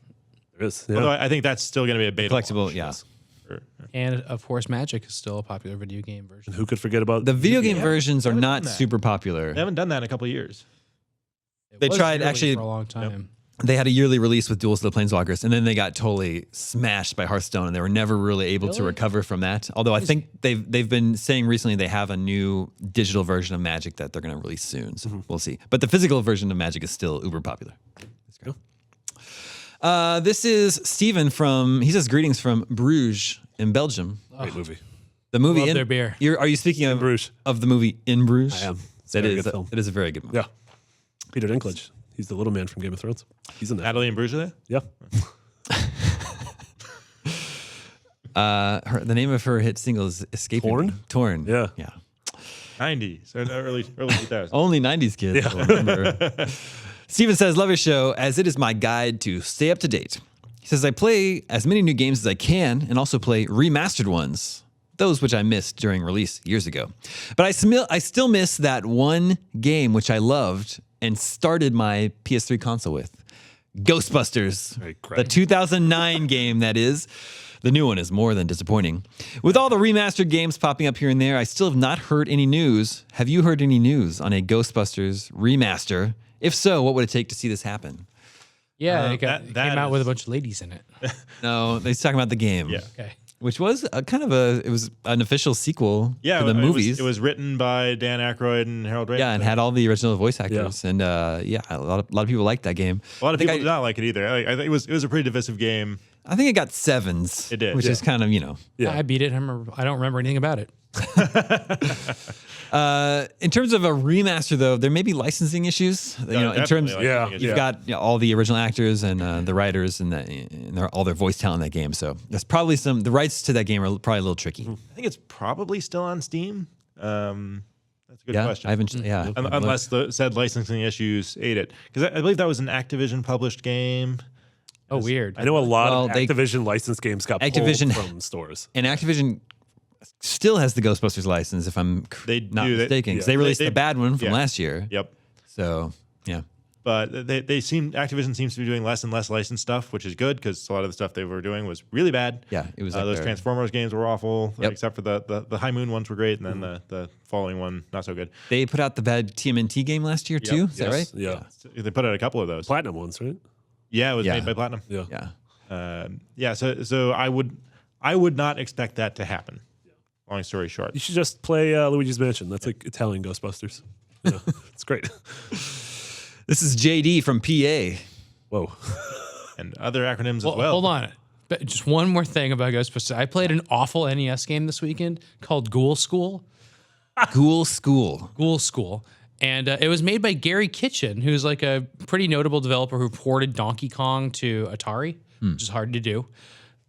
There is. Yeah. Although I think that's still going to be a beta Collectible, launch. yeah. And of course, Magic is still a popular video game version. Who could forget about The video game versions are haven't not done that. super popular. They haven't done that in a couple of years. They was tried yearly actually. for a long time. They had a yearly release with Duels of the Planeswalkers, and then they got totally smashed by Hearthstone, and they were never really able to recover from that. Although I think they've been saying recently they have a new digital version of Magic that they're going to release soon. So we'll see. But the physical version of Magic is still uber popular. This is Steven he says greetings from Bruges in Belgium. Great movie. The movie Love their beer. Are you speaking of Bruges. Of the movie In Bruges? I am. It's a very good film. It is a very good movie. Yeah. Peter Dinklage. He's the little man from Game of Thrones. He's in that. Natalie and Bruges are there? Yeah. The name of her hit single is Escaping Torn? Me. Torn. Yeah. Yeah. 90s, or early 2000s. Only 90s kids will remember. Steven says, love your show as it is my guide to stay up to date. He says, I play as many new games as I can and also play remastered ones, those which I missed during release years ago. But I still miss that one game which I loved and started my PS3 console with. Ghostbusters. The 2009 game, that is. The new one is more than disappointing. With all the remastered games popping up here and there, I still have not heard any news. Have you heard any news on a Ghostbusters remaster? If so, what would it take to see this happen? Yeah, it came out with a is- bunch of ladies in it. No, he's talking about the game. Yeah. Okay. Which was it was an official sequel Yeah, to the movies. It was written by Dan Aykroyd and Harold Ramis. Yeah, and had all the original voice actors. And a lot of people liked that game. A lot of people did not like it either. I think it was a pretty divisive game. I think it got 7s. It did, which is kind of I beat it. I don't remember anything about it. In terms of a remaster, though, there may be licensing issues. In terms, you've got all the original actors and the writers and all their voice talent in that game. So that's probably the rights to that game are probably a little tricky. I think it's probably still on Steam. That's a good question. I haven't. Yeah, unless the said licensing issues ate it, because I believe that was an Activision published game. Oh, weird. I know a lot of Activision licensed games got pulled from stores. And Activision still has the Ghostbusters license, if I'm not mistaken, because they released the bad one from last year. Yep. So, yeah. But Activision seems to be doing less and less licensed stuff, which is good because a lot of the stuff they were doing was really bad. Yeah, it was those Transformers games were awful, except for the High Moon ones were great, and then the following one not so good. They put out the bad TMNT game last year too. Is that right? Yeah. They put out a couple of those Platinum ones, right? Yeah, it was made by Platinum. Yeah. So I would not expect that to happen. Long story short, you should just play Luigi's Mansion. That's like Italian Ghostbusters. It's great. This is JD from PA. Whoa. And other acronyms as well. Hold on. But just one more thing about Ghostbusters. I played an awful NES game this weekend called Ghoul School. Ghoul School. Ghoul School. And it was made by Gary Kitchen, who's like a pretty notable developer who ported Donkey Kong to Atari, which is hard to do.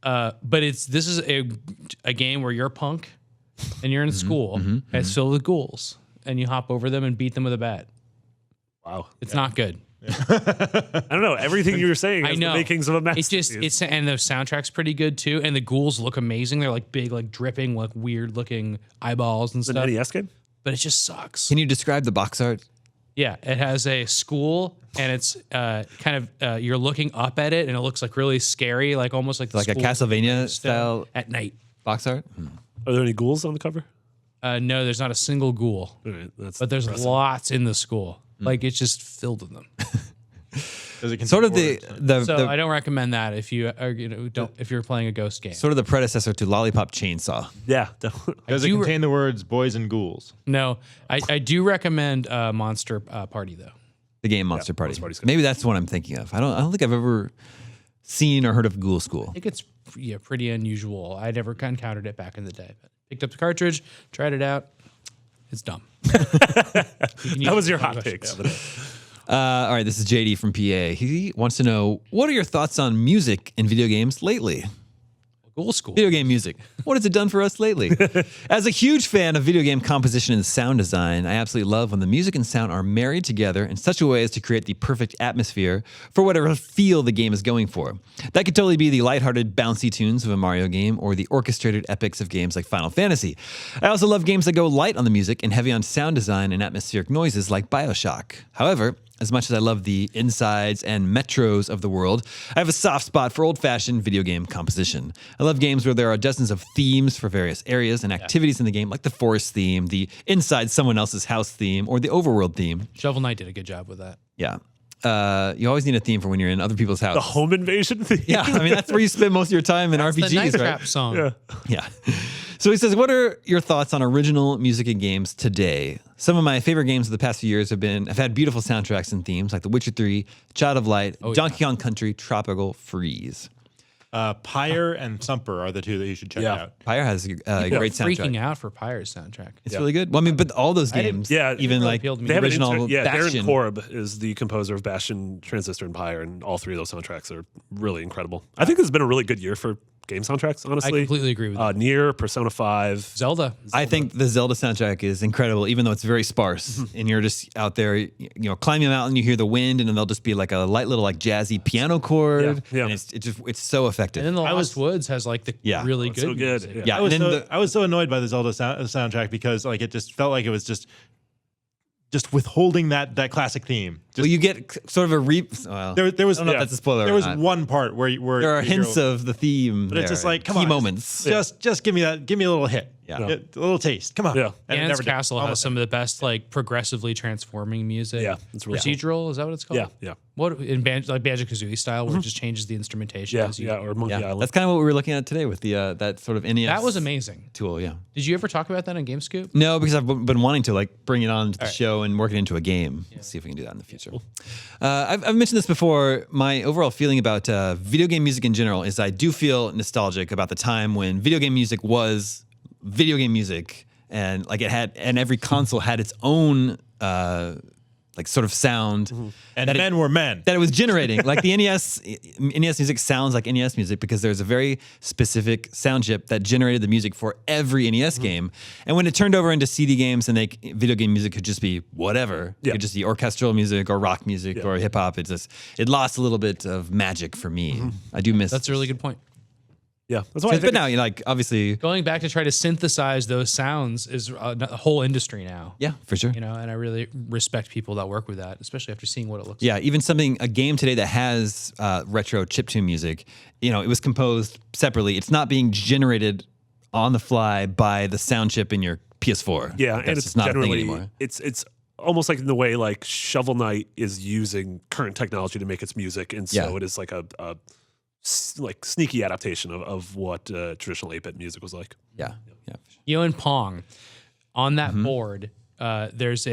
But this is a game where you're a punk and you're in school and it's filled with ghouls and you hop over them and beat them with a bat. Wow. It's not good. I don't know. Everything you were saying is the makings of a masterpiece. And the soundtrack's pretty good too. And the ghouls look amazing. They're like big, like dripping, like weird looking eyeballs and stuff. An NES game? But it just sucks. Can you describe the box art? Yeah, it has a school, and it's kind of you're looking up at it, and it looks like really scary, like almost like a Castlevania style at night box art. Are there any ghouls on the cover? No, there's not a single ghoul, Right, but there's lots in the school. Like it's just filled with them. Sort of So I don't recommend that if you are, if you're playing a ghost game. Sort of the predecessor to Lollipop Chainsaw. Yeah, definitely. Does it contain the words boys and ghouls? No, I do recommend Monster Party though. The game Monster Party. Maybe that's the one I'm thinking of. I don't think I've ever seen or heard of Ghoul School. I think it's pretty unusual. I never encountered it back in the day, but picked up the cartridge, tried it out. It's dumb. That was your hot takes. All right, this is JD from PA. He wants to know, what are your thoughts on music in video games lately? Ghoul School. Video game music. What has it done for us lately? As a huge fan of video game composition and sound design, I absolutely love when the music and sound are married together in such a way as to create the perfect atmosphere for whatever feel the game is going for. That could totally be the lighthearted, bouncy tunes of a Mario game or the orchestrated epics of games like Final Fantasy. I also love games that go light on the music and heavy on sound design and atmospheric noises like BioShock. However, as much as I love the insides and metros of the world, I have a soft spot for old-fashioned video game composition. I love games where there are dozens of themes for various areas and activities in the game, like the forest theme, the inside someone else's house theme, or the overworld theme. Shovel Knight did a good job with that. Yeah. You always need a theme for when you're in other people's houses. The home invasion theme? Yeah, I mean, that's where you spend most of your time in RPGs, the Night right? Trap song. Yeah. So he says, what are your thoughts on original music in games today? Some of my favorite games of the past few years have had beautiful soundtracks and themes like The Witcher 3, Child of Light, Donkey Kong Country, Tropical Freeze. Pyre and Thumper are the two that you should check out. Pyre has a great soundtrack. Freaking out for Pyre's soundtrack. It's really good. Well, I mean, but all those games, even like the original Bastion. Darren Korb is the composer of Bastion, Transistor, and Pyre, and all three of those soundtracks are really incredible. I think this has been a really good year for game soundtracks, honestly. I completely agree with that. Nier, Persona 5. Zelda. I think the Zelda soundtrack is incredible, even though it's very sparse. And you're just out there, climbing a mountain, you hear the wind, and then there'll just be like a light little like jazzy piano chord. Yeah. And it's so effective. And then the Lost Woods has like the really good. So good. Music. Yeah. I was so annoyed by the Zelda soundtrack because like it just felt like it was just withholding that classic theme. Well, you get sort of a there was I don't know if that's a spoiler. There was one part where there are hints of the theme, but it's just like come key on, moments. Just give me a little hit, a little taste. Come on. Yeah. Dan's Castle has some of the best like progressively transforming music. Yeah, it's really procedural. Is that what it's called? Yeah. What in Banjo-Kazooie style, where it just changes the instrumentation? Or Monkey Island. That's kind of what we were looking at today with the that sort of NES. That was amazing tool. Yeah. Did you ever talk about that on GameScoop? No, because I've been wanting to like bring it on to the show and work it into a game. Let's see if we can do that in the future. true. I've mentioned this before. My overall feeling about video game music in general is I do feel nostalgic about the time when video game music was video game music, and like and every console had its own like sort of sound, and men were men. That it was generating. Like the NES music sounds like NES music because there's a very specific sound chip that generated the music for every NES game. And when it turned over into CD games and video game music could just be whatever, it could just be orchestral music or rock music or hip hop. It lost a little bit of magic for me. I do miss. That's a really good point. Yeah, that's why. But now, like obviously, going back to try to synthesize those sounds is a whole industry now. Yeah, for sure. And I really respect people that work with that, especially after seeing what it looks like. Yeah, even a game today that has retro chiptune music, it was composed separately. It's not being generated on the fly by the sound chip in your PS4. Yeah, and it's just not a thing anymore. It's almost like in the way like Shovel Knight is using current technology to make its music, and so it is like a sneaky adaptation of what traditional 8-bit music was like. Yeah. In Pong, on that board, there's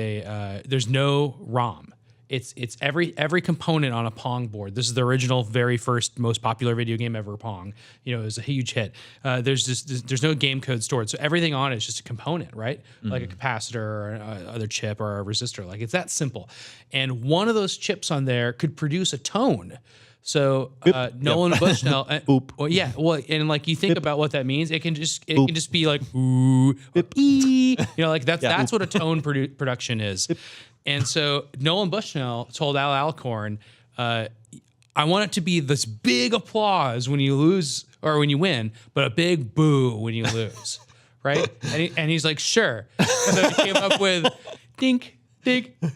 no ROM. It's every component on a Pong board. This is the original, very first, most popular video game ever, Pong. It was a huge hit. There's no game code stored, so everything on it is just a component, right? Like a capacitor or other chip or a resistor. Like it's that simple. And one of those chips on there could produce a tone. So Nolan Bushnell, and like you think about what that means, it can just be like ooh, like that's what a tone production is. And so Nolan Bushnell told Al Alcorn, I want it to be this big applause when you lose or when you win, but a big boo when you lose, right? And he's like, sure. So he came up with dink. Big, and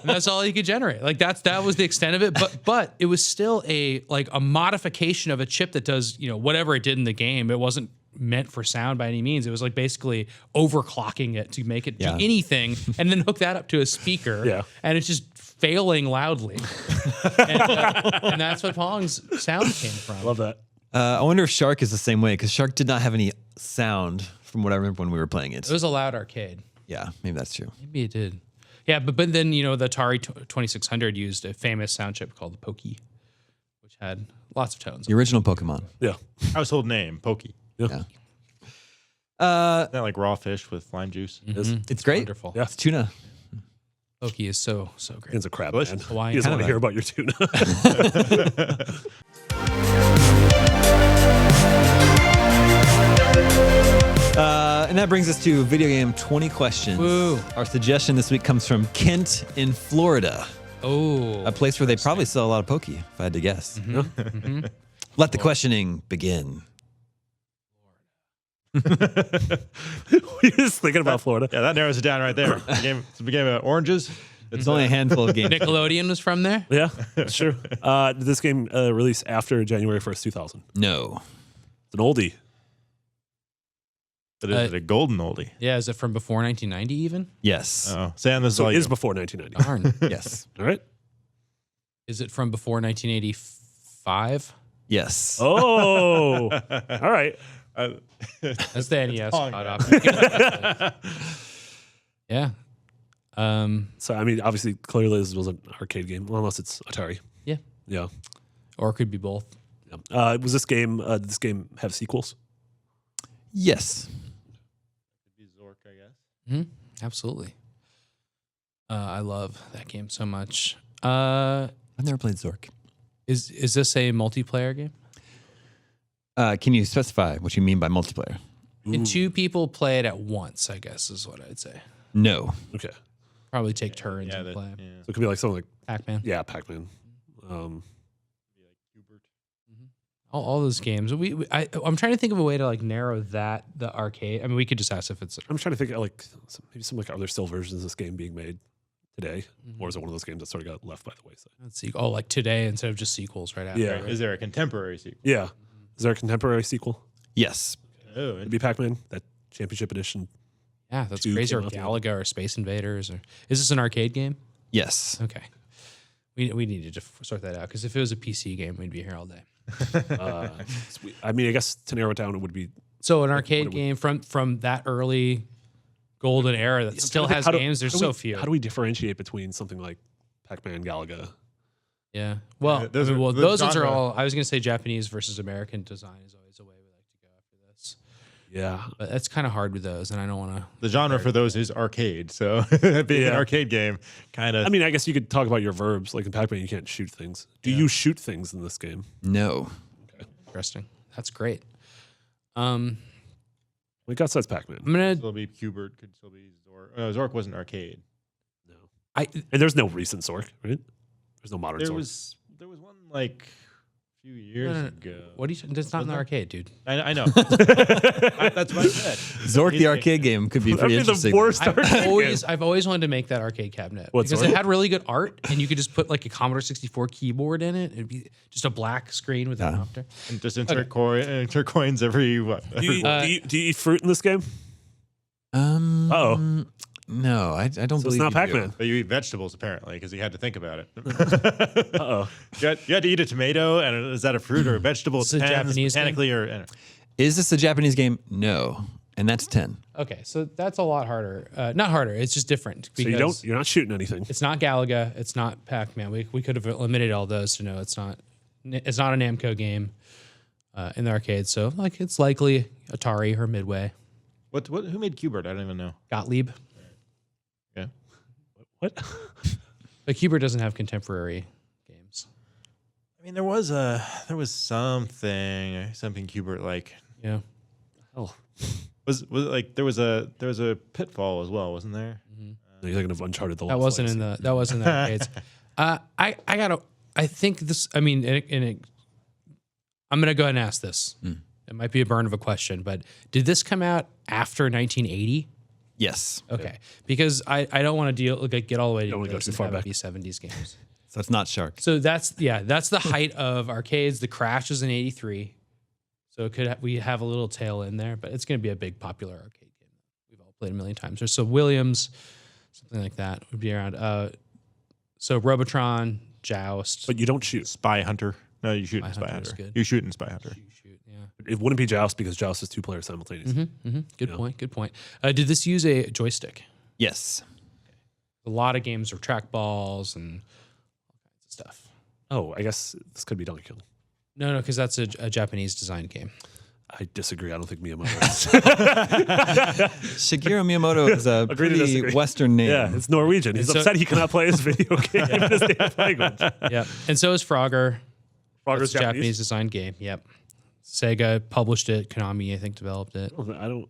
that's all he could generate. Like that was the extent of it. But it was still a modification of a chip that does whatever it did in the game. It wasn't meant for sound by any means. It was like basically overclocking it to make it do anything, and then hook that up to a speaker. And it's just failing loudly. and that's what Pong's sound came from. Love that. I wonder if Shark is the same way because Shark did not have any sound from what I remember when we were playing it. It was a loud arcade. Yeah, maybe that's true. Maybe it did. Yeah, but then, the Atari 2600 used a famous sound chip called the Pokey, which had lots of tones. The original Pokemon. Yeah. Household name, Pokey. Yeah. Isn't that like raw fish with lime juice? It's great. Wonderful. Yeah. It's tuna. Pokey is so great. It's a crab, Delicious. man. Hawaiian. He doesn't want to hear about your tuna. And that brings us to video game 20 questions. Woo. Our suggestion this week comes from Kent in Florida. Oh. A place where they probably sell a lot of Pokey, if I had to guess. Let the questioning begin. Were you just thinking about Florida? Yeah, that narrows it down right there. It's a game of oranges. It's only a handful of games. Nickelodeon was from there? Yeah, that's true. Did this game release after January 1st, 2000? No. It's an oldie. But is it a golden oldie? Yeah, is it from before 1990 even? Yes. Oh, Sam, this So is it is before 1990. Darn. Yes. All right. Is it from before 1985? Yes. Oh, all right. That's the NES Pong, caught man. off. Yeah. So, I mean, obviously, clearly this was an arcade game, well, unless it's Atari. Yeah. Yeah. Or it could be both. Yeah. Did this game have sequels? Yes. Zork, I guess. Mm-hmm. Absolutely. I love that game so much. I've never played Zork. Is this a multiplayer game? Can you specify what you mean by multiplayer? And two people play it at once, I guess, is what I'd say. No. Okay. Probably take turns and play. Yeah. So it could be like something like Pac-Man. Yeah, Pac-Man. Qbert. All those games. I'm trying to think of a way to narrow the arcade. I mean, we could just ask if it's. I'm trying to think maybe some are there still versions of this game being made today, or is it one of those games that sort of got left by the wayside? Let's see. Oh, like today instead of just sequels right after. Yeah. Right? Is there a contemporary sequel? Yeah. Is there a contemporary sequel? Yes. Oh, It'd be Pac-Man, that championship edition. Yeah, that's Two crazy. Or came out the Galaga or Space Invaders. Or is this an arcade game? Yes. Okay. We needed to sort that out because if it was a PC game, we'd be here all day. I mean, I guess to narrow it down, it would be So an arcade game from that early golden era that still has games. There's so few. How do we differentiate between something like Pac-Man, Galaga? Yeah. Well, those are all. I was going to say Japanese versus American design is always a way we like to go after this. Yeah, but that's kind of hard with those, and I don't want to. The genre for those is arcade, so being an arcade game, kind of. I mean, I guess you could talk about your verbs. Like in Pac-Man, you can't shoot things. Do you shoot things in this game? No. Okay. Interesting. That's great. We got says Pac-Man. I'm gonna still be Qbert. Could still be Zork. Zork wasn't arcade. No. And there's no recent Zork, right? There's no modern Zork. There was one like a few years ago. What do you? That's not in the arcade, dude. I know. That's what I said. Zork, the arcade game, could be pretty interesting. The worst I've always wanted to make that arcade cabinet because it had really good art, and you could just put like a Commodore 64 keyboard in it. It'd be just a black screen with an opter. And just insert coins every what? Do you eat fruit in this game? No, I don't believe it's not Pac-Man. But you eat vegetables apparently because you had to think about it. You had to eat a tomato, and is that a fruit or a vegetable? It's a Japanese mechanically game? Is this a Japanese game? No, and that's 10. Okay, so that's a lot harder. Not harder. It's just different. So you're not shooting anything. It's not Galaga. It's not Pac-Man. We could have eliminated all those to know it's not a Namco game in the arcade. So like it's likely Atari or Midway. What? Who made Qbert? I don't even know. Gottlieb. Yeah. What? But Qbert doesn't have contemporary games. I mean, there was something Qbert like. Yeah. Oh. Was it like there was a Pitfall as well, wasn't there? Mm-hmm. You're thinking of Uncharted. That wasn't in the arcades. I think this. I mean, I'm gonna go ahead and ask this. It might be a burn of a question, but did this come out after 1980? Yes. Okay, because I don't want to get all the way to go too far back. 70s games. So it's not Shark. So that's the height of arcades. The Crash was in '83, so we have a little tail in there, but it's going to be a big popular arcade game. We've all played a million times. There's Williams, something like that would be around. So Robotron, Joust, but you don't shoot. Spy Hunter. No, you shoot in Spy Hunter. You shoot in Spy Hunter. It wouldn't be Joust because Joust is 2 players simultaneously. Good point. Did this use a joystick? Yes. A lot of games are trackballs and all kinds of stuff. Oh, I guess this could be Donkey Kong. No, because that's a Japanese designed game. I disagree. I don't think Miyamoto is. Shigeru Miyamoto is a pretty Western name. Yeah, it's Norwegian. He's upset he cannot play his video game in his native language. Yeah, and so is Frogger. Frogger's a Japanese designed game. Yep. Sega published it. Konami, I think, developed it. I don't.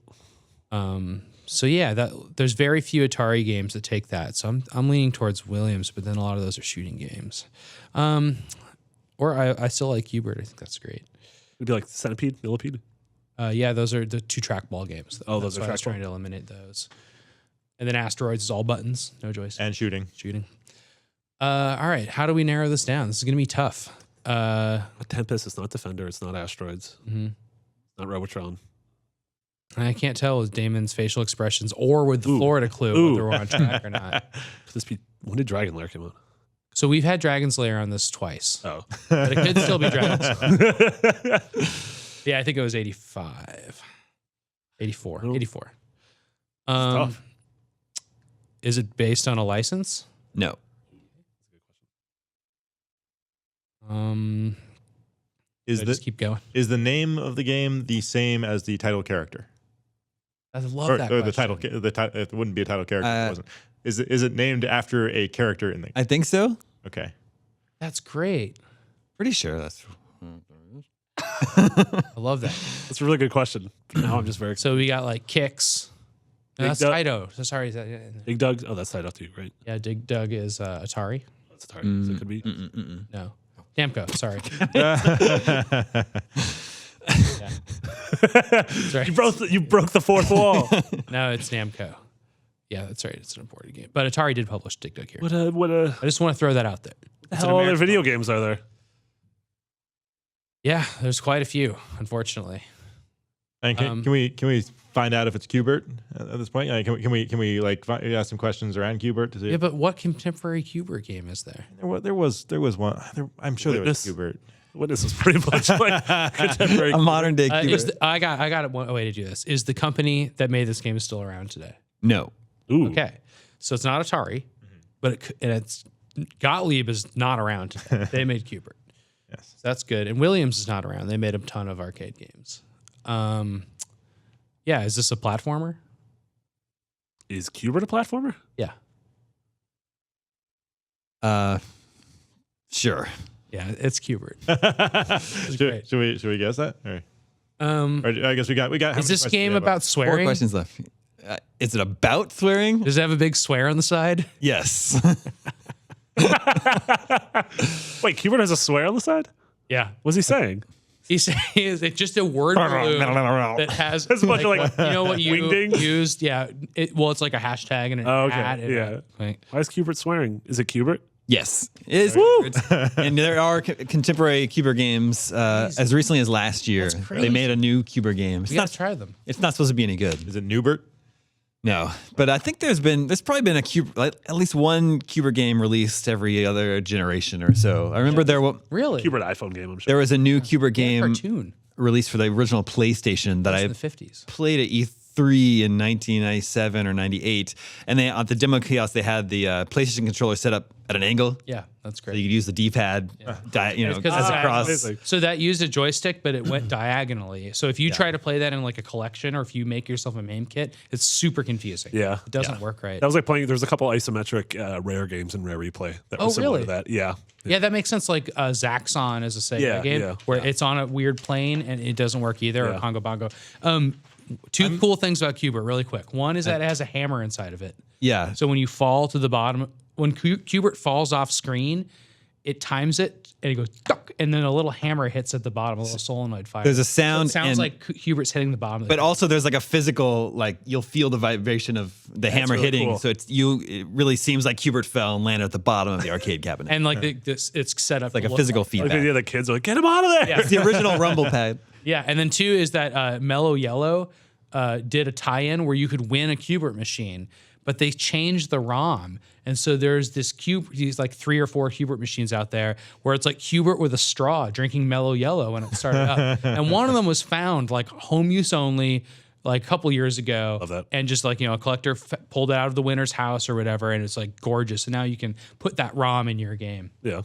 So yeah, there's very few Atari games that take that. So I'm leaning towards Williams, but then a lot of those are shooting games. Or I still like Qbert. I think that's great. It'd be like Centipede, Millipede. Yeah, those are the 2 trackball games. Oh, those are I was trying to eliminate those. And then Asteroids is all buttons, no joystick. And shooting. All right, how do we narrow this down? This is going to be tough. Tempest, it's not Defender, it's not Asteroids, not Robotron. I can't tell with Damon's facial expressions or with the Florida clue whether we're on track or not. When did Dragon Lair come out? So we've had Dragon's Lair on this twice. Oh. But it could still be Dragon's Lair. Yeah, I think it was 85. 84. Oh. 84. Tough. Is it based on a license? No. Just keep going. Is the name of the game the same as the title character? I love that. Or the title. It wouldn't be a title character. If it wasn't. Is it named after a character in the? I think so. Okay. That's great. Pretty sure that's. I love that. That's a really good question. Now I'm just very excited. So we got like Kicks. No, that's Taito. So sorry. Dig Dug. Oh, that's Taito too, right? Yeah, Dig Dug is Atari. That's Atari. So it could be. No. Namco. Sorry. That's right. You broke the fourth wall. No, it's Namco. Yeah, that's right. It's an imported game. But Atari did publish Dig Dug here. What a I just want to throw that out there. the hell other video games are there? Yeah, there's quite a few, unfortunately. And can we find out if it's Qbert at this point? Like, can we ask some questions around Qbert to see? Yeah, but what contemporary Qbert game is there? There was one. I'm sure there was Qbert. Witness is pretty much like contemporary. A modern day Qbert. I got a way to do this. Is the company that made this game still around today? No. Ooh. Okay, so it's not Atari, but it's Gottlieb is not around today. They made Qbert. Yes. So that's good. And Williams is not around. They made a ton of arcade games. Yeah, is this a platformer? Is Qbert a platformer? Yeah. Sure. Yeah, it's Qbert. Should we guess that? Or I guess we got. How Is many this questions game do we have? about 4 swearing? questions left. Is it about swearing? Does it have a big swear on the side? Yes. Wait, Qbert has a swear on the side? Yeah. What's he saying? He's it's just a word balloon that has It's a bunch of like you know what you wingdings? used? Yeah. It's like a hashtag and an Oh, okay. ad. And Yeah. like, Why is Qbert swearing? Is it Qbert? Yes, it is. And there are contemporary Qbert games as recently as last year. crazy. They made a new Qbert game. we gotta try them. It's not supposed to be any good. Is it Newbert? No, but I think there's probably been a at least one Qbert game released every other generation or so. I remember Really? Qbert iPhone game, I'm sure. there was a new Qbert game Cartoon released for the original PlayStation that I in the 50s. played at E3 in 1997 or 98, and at the demo kiosk they had the PlayStation controller set up at an angle. Yeah, that's So you great. could use the D-pad, as it's across. amazing. So that used a joystick, but it went diagonally. So if you try to play that in like a collection or if you make yourself a MAME kit, it's super confusing. Yeah. It doesn't work right. That was like playing. There's a couple isometric Rare games in Rare Replay that were Oh, similar really? to that. Yeah. Yeah, that makes sense. Like Zaxxon is a Sega Yeah, game yeah, where it's on a weird plane and it doesn't work either, or Yeah. Congo Bongo. Two cool things about Qbert, really quick. One is that it has a hammer inside of it. Yeah. So when you fall to the bottom, when Qbert falls off screen, it times it and it goes duck, and then a little hammer hits at the bottom, a little solenoid fire. There's a sound, So it sounds like Hubert's hitting the bottom. Of the but also there's like a physical, like you'll feel the vibration of the hammer really hitting. cool. So it really seems like Qbert fell and landed at the bottom of the arcade cabinet. and like it's set up like to a look physical like- feedback. Like the other kids are like, get him out of there. Yeah. It's the original rumble pad. Yeah, and then 2 is that Mellow Yellow did a tie-in where you could win a Qbert machine, but they changed the ROM, and so there's these like 3 or 4 Qbert machines out there where it's like Qbert with a straw drinking Mellow Yellow when it started up, and one of them was found like home use only. Like a couple years ago, Love that. and just like a collector pulled it out of the winner's house or whatever, and it's like gorgeous. And now you can put that ROM in your game. Yeah.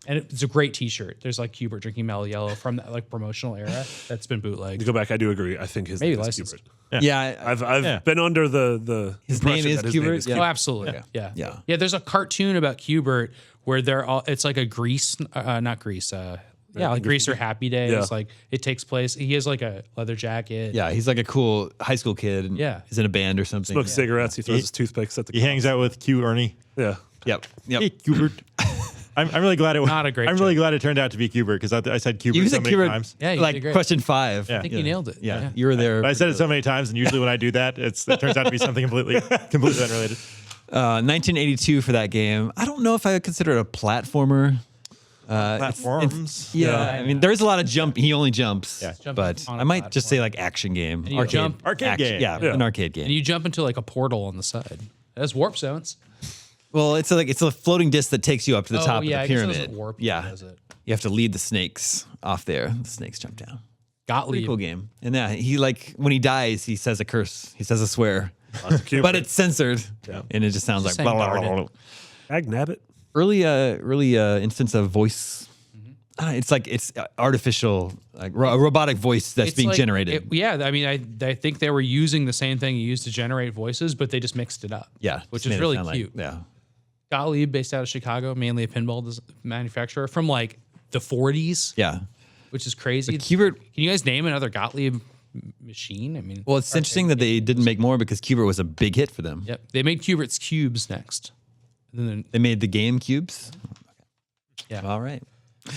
And it's a great T-shirt. There's like Qbert drinking Mellow Yellow from that like promotional era that's been bootlegged. To go back, I do agree. I think his Maybe name is licensed. Qbert. Yeah. I've been under the His name impression is that his name Qbert? Yeah. Oh, absolutely. Yeah. Yeah. There's a cartoon about Qbert where it's like a Grease, not Grease. Like Grease or Happy Days. Yeah. Like it takes place. He has like a leather jacket. Yeah, he's like a cool high school kid. And Yeah. he's in a band or something. Smokes cigarettes. He throws his toothpicks at the He hangs out with Q Ernie. Yeah. Yep. Hey, Qbert. I'm really glad it was Not a great I'm really glad it turned out to be Qbert because I said Qbert You so said many Qbert times. Yeah, you like did great. question 5. Yeah. I think you nailed it. Yeah, you were there. But I said it so many times, and usually when I do that, it turns out to be something completely unrelated. 1982 for that game. I don't know if I would consider it a platformer. Platforms. I mean, there's a lot of jump. He only jumps. Yeah. Jumping But on I a might just platform. say like action game. you jump- Arcade game. Yeah, Yeah. an arcade game. And you jump into like a portal on the side. That's warp zones. Well, it's a floating disc that takes you up to the top of the I guess it pyramid. doesn't warp you, Yeah, does it? you have to lead the snakes off there. The snakes jump down. Pretty Gottlieb. cool game. And yeah, he like when he dies, he says a curse. He says a swear, Qbert. but it's censored, and it just sounds like Just blah, saying blah, blah, Garden. blah, blah. Ag Nabbit. Early instance of voice. It's like it's artificial, like a robotic voice that's It's being like- generated. I mean, I think they were using the same thing you used to generate voices, but they just mixed it up. Yeah, which just is made it really sound like- cute. yeah. Gottlieb, based out of Chicago, mainly a pinball manufacturer from like the 40s, Yeah. which is crazy. Qbert. Can you guys name another Gottlieb machine? I mean, Well, it's interesting that they didn't make more because Qbert was a big hit for them. yep. They made Qbert's cubes next. And then, They made the game cubes. yeah. All right.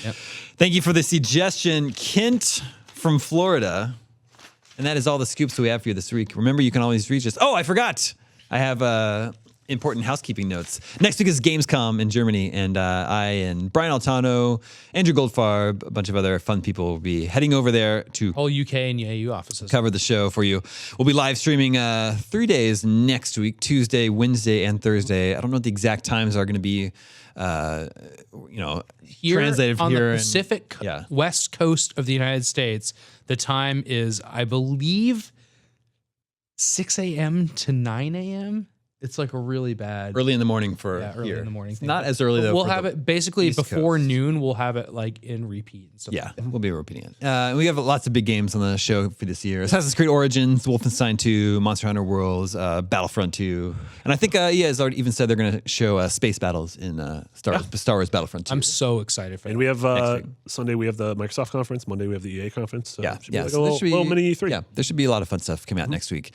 Yep. Thank you for the suggestion, Kent from Florida. And that is all the scoops we have for you this week. Remember, you can always reach us. Oh, I forgot. I have important housekeeping notes. Next week is Gamescom in Germany, and I and Brian Altano, Andrew Goldfarb, a bunch of other fun people will be heading over there to Whole UK and EU offices. cover the show for you. We'll be live streaming 3 days next week, Tuesday, Wednesday, and Thursday. I don't know what the exact times are going to be, Here translated from on here. the and- Pacific yeah. West Coast of the United States, the time is, I believe, 6 a.m. to 9 a.m. It's like a really bad. Early in the morning for early here. in the morning. It's not as early though. We'll for have the it basically East before Coast. noon. We'll have it like in repeat. And stuff Yeah, like that. we'll be repeating it. We have lots of big games on the show for this year. Assassin's Creed Origins, Wolfenstein 2, Monster Hunter Worlds, Battlefront 2. And I think EA has already even said they're going to show space battles in Star Wars Battlefront 2. I'm so excited for that. And we have Sunday we have the Microsoft conference. Monday we have the EA conference. So it should be like a so there should be- little mini E3. Yeah, there should be a lot of fun stuff coming out next week.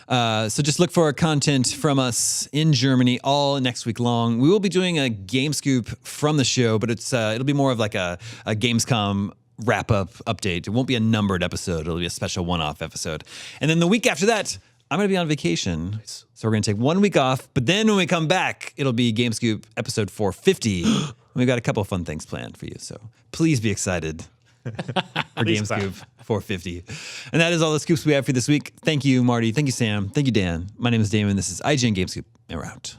So just look for content from us in Germany all next week long. We will be doing a game scoop from the show, but it'll be more of like a Gamescom wrap-up update. It won't be a numbered episode. It'll be a special one-off episode. And then the week after that, I'm going to be on vacation. So we're going to take 1 week off. But then when we come back, it'll be Game Scoop episode 450. We've got a couple of fun things planned for you. So please be excited for Game Scoop 450. And that is all the scoops we have for this week. Thank you, Marty. Thank you, Sam. Thank you, Dan. My name is Damon. This is IGN Game Scoop, and we're out.